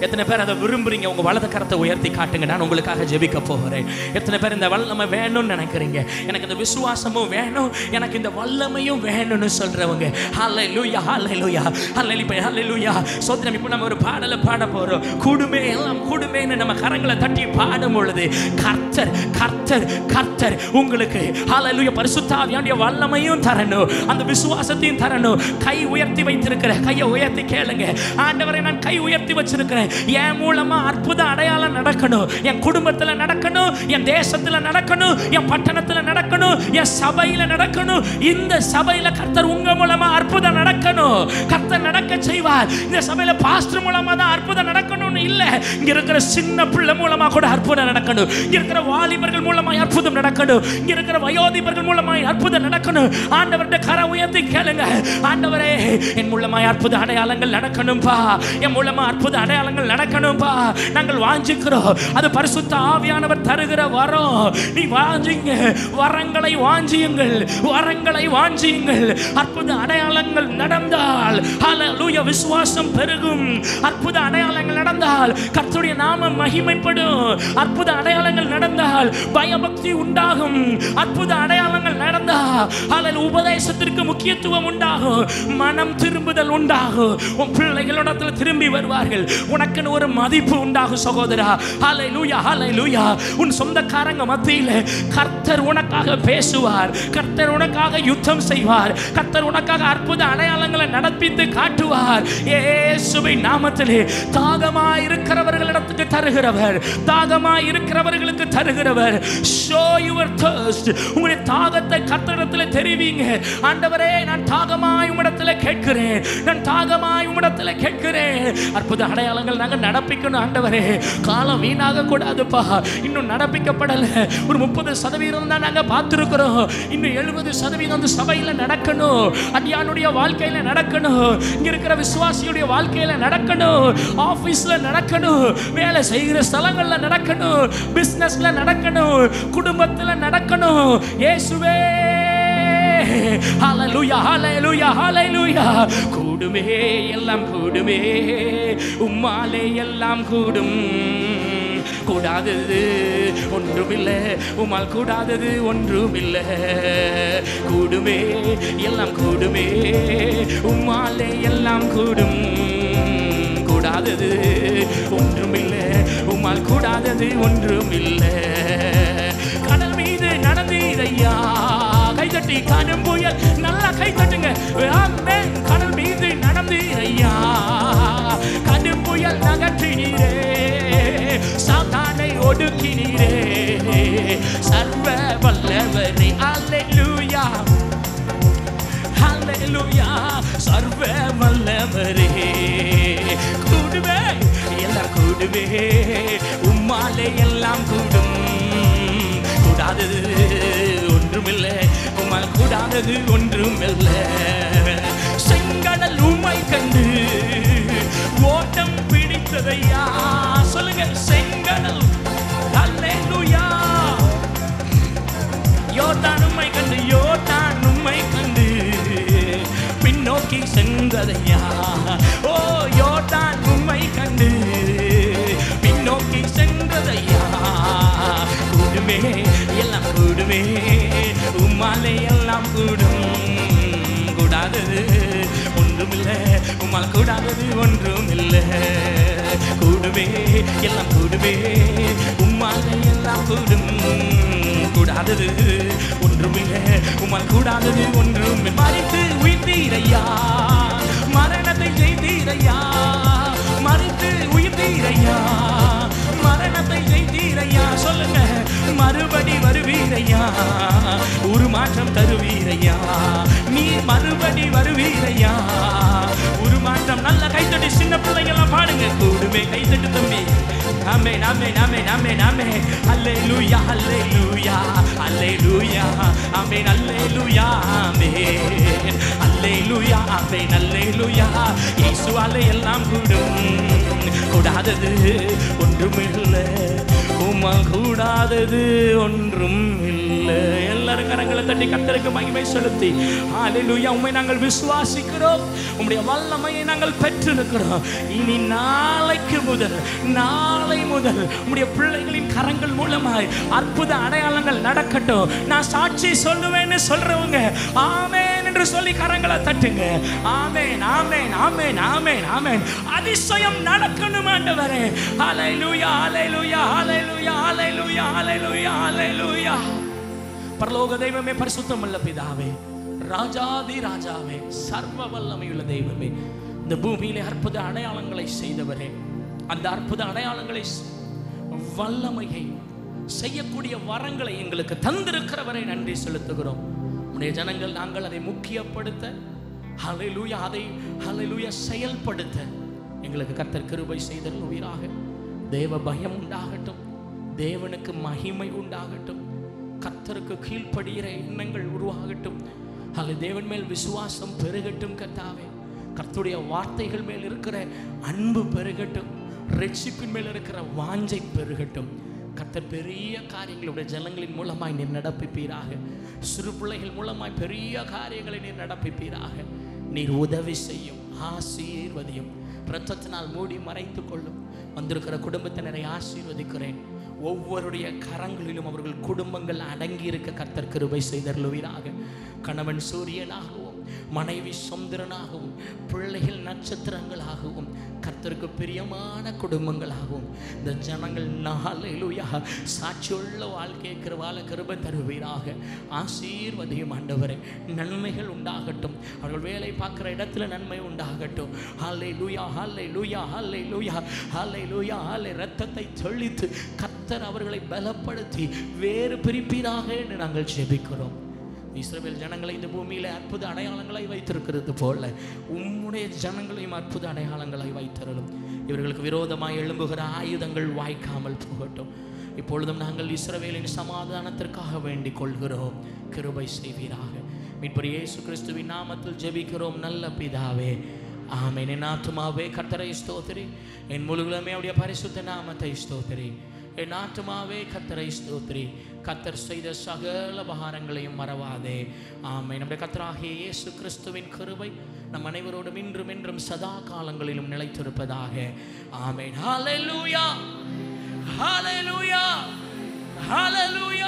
எத்தனை பேர் அதை விரும்புறீங்க? உங்க வலது கரத்தை உயர்த்தி காட்டுங்க, நான் உங்களுக்காக ஜெபிக்க போகிறேன். எத்தனை பேர் இந்த வல்லமை வேணும்னு நினைக்கிறீங்க? எனக்கு இந்த விசுவாசமும் வேணும், எனக்கு இந்த வல்லமையும் வேணும்னு சொல்றவங்க ஹல்லேலூயா ஹல்லேலூயா ஹல்லேலூயா ஹல்லேலூயா சோத்ரம். இப்போ நம்ம ஒரு பாடலை பாட போறோம். கூடுமே எல்லாம் கூடுமேன்னு நம்ம கரங்களை தட்டி பாடும் பொழுது கர்த்தர் கர்த்தர் கர்த்தர் உங்களுக்கு ஹல்லேலூயா பரிசுத்த ஆவியானுடைய வல்லமையும் தரணும், அந்த விசுவாசத்தையும் தரணும். கை உயர்த்தி வைத்திருக்கிற கையை உயர்த்தி கேளுங்க. ஆண்டவரே, நான் கை உயர்த்தி வச்சிருக்கிறேன், என் மூலமா அற்புத அடையாளம் நடக்கணும், என் குடும்பத்துல நடக்கணும், என் தேசத்துல நடக்கணும், என் பட்டணத்துல நடக்கணும், என் சபையில நடக்கணும். இந்த சபையில கர்த்தர் உங்க மூலமா அற்புதம் நடக்கணும், கர்த்தர் நடக்க செய்வார். இந்த சபையில பாஸ்டர் மூலமா தான் அற்புதம் நடக்கணும்னு இல்ல, இங்க இருக்கிற சின்ன பிள்ளை மூலமா கூட அற்புதம் நடக்கணும், இங்க இருக்கிற வாலிபர்கள் மூலமா அற்புதம் நடக்கணும், இங்க இருக்கிற வயோதிபர்கள் மூலமா அற்புதம் நடக்கணும். ஆண்டவர்கிட்ட கர உயர்த்தி கேளுங்க, ஆண்டவரே என் மூலமா அற்புத அடையாளங்கள் நடக்கணும்பா, என் மூலமா அற்புத அடையாளங்கள் நடக்கணும்பா. நாங்கள் வாஞ்சிக்கிறோம், அது பரிசுத்த ஆவியானவர் தருகிற வரம். நீ வாஞ்சிங்க, வரங்களை வாஞ்சியுங்கள், வரங்களை வாஞ்சியுங்கள். அற்புத அடையாளங்கள் நடந்தால் ஹல்லேலூயா விசுவாசம் பெருகும். அற்புத அடையாளங்கள் நடந்தால் கர்த்தருடைய நாமம் மகிமைப்படும். அற்புத அடையாளங்கள் நடந்தால் பயபக்தி உண்டாகும். அற்புத அடையாளங்கள் நடந்தால் ஹல்லேலூயா உபதேசத்திற்கு முக்கியத்துவம் உண்டாகும், மனம் திரும்புதல் உண்டாகும். உன் பிள்ளைகளிடத்தில் திரும்பி வருவார்கள், உனக்குன்னு ஒரு மதிப்பு உண்டாகும் சகோதரா. ஹல்லேலூயா ஹல்லேலூயா. உன் சொந்தக்காரங்க மத்தியிலே கர்த்தர் உனக்காக பேசுவார், கர்த்தர் உனக்காக யுத்தம் செய்வார், கர்த்தர் உனக்காக அற்புத அடையாளங்களை நடப்பித்து காட்டுவார். இயேசுவின் நாமத்திலே தாகமாய் இருக்கிறவர்களிடத்துக்கு தருகிறவர், தாகமாய் இருக்கிறவர்களுக்கு தருகிறவர். show your thirst. உங்களுடைய தாகத்தை கர்த்தரிடத்தில் தெரிவிங்க. ஆண்டவரே, நான் தாகமாய் உம்மிடத்தில் கேட்கிறேன், நான் தாகமாய் உம்மிடத்தில் கேட்கிறேன். அற்புத அடையாளங்கள் நாங்கள் நடப்பிக்கணும் ஆண்டவரே. காலம் வீணாக கூடாதுப்பா. இன்னும் நடப்பிக்கப்படல, ஒரு 30% தான் நாங்கள் பார்த்துருக்கிறோம். இன்னும் 70% அந்த சபையில் நடக்கணும், அடியானுடைய வாழ்க்கையில் நடக்கணும், இங்க இருக்கிற விசுவாசியுடைய வாழ்க்கையில் நடக்கணும், ஆபீஸ்ல நடக்கணும், வேலை செய்கிற ஸ்தலங்கள்ல நடக்கணும், பிசினஸ்ல நடக்கணும், குடும்பத்தில் நடக்கணும். இயேசுவே ஹல்லேலூயா ஹல்லேலூயா ஹல்லேலூயா. கூடுமே எல்லாம் கூடுமே, உம்மாலே எல்லாம் கூடும். கூடாதது ஒன்றுமில்லை, உம்மால் கூடாதது ஒன்றுமில்லை. கூடுமே எல்லாம் கூடுமே, உம்மாலே எல்லாம் கூடும். கூடாதது ஒன்றுமில்லை, உம்மால் கூடாதது ஒன்றுமில்லை. கடல் மீது நடந்தீரையா, கைதட்டி கடும் புயல் நல்லா கைதட்டுங்க. ஆமென். கடல் மீது நடந்தீரையா, கடும் புயல் நகற்றினீரே, சாத்தானை ஒடுக்கினீரே, சர்வ வல்லவரே. அல்லேலூயா அல்லேலூயா. சர்வ வல்லவரே. கூடுமே எல்லாம் கூடுமே, உம்மாலே எல்லாம் கூடும். கூடாதது ஒன்றுமில்லை, உம்மால் கூடாதது ஒன்றுமில்லை. செங்கடல் உம்மை கண்டு ஓட்டம் பிடித்ததையா, சொல்லுங்க. செங்கடல் அல்லேலூயா. யோர்தான் உம்மை கண்டு, யோர்தான் உம்மை கண்டு பின்னோக்கி சென்றதையா. ஓ யோர்தான் உம்மை கண்டு பின்னோக்கி சென்றதையா. கூடுமே எல்லாம் கூடுமே, உம்மாலே எல்லாம் கூடும். கூடாதது ஒன்றுமில்லை, உம்மால் கூடாதது ஒன்றுமில்லை. கூடுமே எல்லாம் கூடுமே, உம்மாலே எல்லாம் கூடும். கூடாதது ஒன்றுமில்லை, உம்மால் கூடாதது ஒன்றுமில்லை. மரித்து உயிர்த்தீரையா, மரணத்தை ஜெயித்தீரையா, மரித்து உயிர்த்தீரையா, மரணத்தை ஜெயித்தீரையா. சொல்லுங்க. மறுபடி வருவீரையா, உருமாற்றம் தருவீரையா, நீர் மறுபடி வருவீரையா, உருமாற்றம். நல்ல கைத்தட்டி சின்ன பிள்ளைங்கெல்லாம் பாடுங்க, கூடுமே கைத்தட்டு தம்பி. ஆமென் ஆமென் ஆமென் ஆமென் ஆமென். அல்லேலூயா அல்லேலூயா அல்லேலூயா ஆமென் அல்லேலூயா ஆமென் அல்லேலூயா ஆமென் அல்லேலூயா. இயேசுவாலே எல்லாம் கூடும், கூடாதது ஒன்றுமில்லை, உம்மா கூடாதது ஒன்றும் இல்லை. எல்லாரும் கரங்களை தட்டி கர்த்தருக்கு மகிமை செலுத்தி அல்லேலூயா. உம்மை நாங்கள் விசுவாசிக்கிறோம், உம்முடைய வல்லமையை நாங்கள் பெற்றிருக்கிறோம். இனி நாளைக்கு முதல், நாளை முதல் உம்முடைய பிள்ளைகளின் கரங்கள் மூலமாய் அற்புத அடையாளங்கள் நடக்கட்டும். நான் சாட்சி சொல்லுவேன்னு சொல்றவங்க ஆமென் என்று சொல்லி கரங்களை தட்டுங்க. ஆமென் ஆமென் ஆமென் ஆமென் ஆமென். அதிசயம் நடக்கணும் ஆண்டவரே. ஹல்லேலூயா ஹல்லேலூயா ஹல்லேலூயா ஹல்லேலூயா ஹல்லேலூயா ஹல்லேலூயா. பரலோக தெய்வமே, பரிசுத்தமுள்ள பிதாவே, ராஜாதி ராஜாவே, சர்வ வல்லமையுள்ள தெய்வமே, இந்த பூமியிலே அற்புத அடையாளங்களை செய்தவரே, அந்த அற்புத அடையாளங்களை வல்லமையை செய்யக்கூடிய வரங்களை எங்களுக்கு தந்திருக்கிறவரை நன்றி செலுத்துகிறோம். உடைய ஜனங்கள் நாங்கள் அதை முக்கியப்படுத்த, ஹல்லேலூயா, அதை ஹல்லேலூயா செயல்படுத்த எங்களுக்கு கர்த்தர் கிருபை செய்தருளுவீராக. தேவ பயம் உண்டாகட்டும், தேவனுக்கு மகிமை உண்டாகட்டும், கர்த்தருக்கு கீழ்ப்படுகிற எண்ணங்கள் உருவாகட்டும். தேவன் மேல் விசுவாசம் பெருகட்டும். கர்த்தாவே, கர்த்தருடைய வார்த்தைகள் மேல் இருக்கிற அன்பு பெருகட்டும், ரட்சிப்பின் மேல் இருக்கிற வாஞ்சை பெருகட்டும். கர்த்தர் பெரிய காரியங்களுடைய ஜனங்களின் மூலமாய் நீர் நடப்பிப்பீராக. சிறு பிள்ளைகள் மூலமாய் பெரிய காரியங்களை நீர் நடப்பிப்பீராக. நீர் உதவி செய்யும், ஆசீர்வதியும், இரத்தத்தினால் மூடி மறைத்து கொள்ளும். வந்திருக்கிற குடும்பத்தினரை ஆசீர்வதிக்கிறேன். ஒவ்வொருடைய கரங்களிலும் அவர்கள் குடும்பங்கள் அடங்கி இருக்க கர்த்தர் கிருபை செய்தருளுவீராக. கணவன் சூரியனாகவும், மனைவி சந்திரனாகவும், பிள்ளைகள் நட்சத்திரங்களாகவும், கர்த்தருக்கு பிரியமான குடும்பங்களாகவும் இந்த ஜனங்கள் ஹல்லேலூயா சாட்சியுள்ள வாழ்க்கையை வாழ கிருபை தருவீராக. ஆசீர்வதியும் ஆண்டவரே. நன்மைகள் உண்டாகட்டும், அவர்கள் வேலை பார்க்குற இடத்துல நன்மை உண்டாகட்டும். ஹல்லேலூயா ஹல்லேலூயா ஹல்லேலூயா ஹல்லேலூயா ஹல்லே. இரத்தத்தை தெளித்து கர்த்தர் அவர்களை பலப்படுத்தி வேறு பிரிப்பீராக என்று நாங்கள் ஜெபிக்கிறோம். இஸ்ரவேல் ஜனங்களை இந்த பூமியில் அற்புத அடையாளங்களை வைத்திருக்கிறது போல உம்முடைய ஜனங்களையும் அற்புத அடையாளங்களை வைத்தருளும். இவர்களுக்கு விரோதமாய் எழும்புகிற ஆயுதங்கள் வாய்க்காமல் போகட்டும். இப்பொழுதும் நாங்கள் இஸ்ரவேலின் சமாதானத்திற்காக வேண்டிக் கொள்கிறோம். கிருபை செய்வீராக. மீட்பர் இயேசு கிறிஸ்துவின் நாமத்தில் ஜெபிக்கிறோம் நல்ல பிதாவே, ஆமென். என் ஆத்துமாவே கர்த்தரை ஸ்தோத்திரி, என் முழுவதுமே அவருடைய பரிசுத்த நாமத்தை ஸ்தோத்திரி. என் ஆத்துமாவே கர்த்தரை ஸ்தோத்திரி, கர்த்தர் செய்த சகல உபகாரங்களையும் மறவாதே. ஆமென். நம்முடைய கர்த்தராகிய இயேசு கிறிஸ்துவின் கிருபை நம் அனைவரோடும் இன்றும் என்றும் சதா காலங்களிலும் நிலைத்திருப்பதாக. ஆமென். ஹல்லேலூயா ஹல்லேலூயா ஹல்லேலூயா.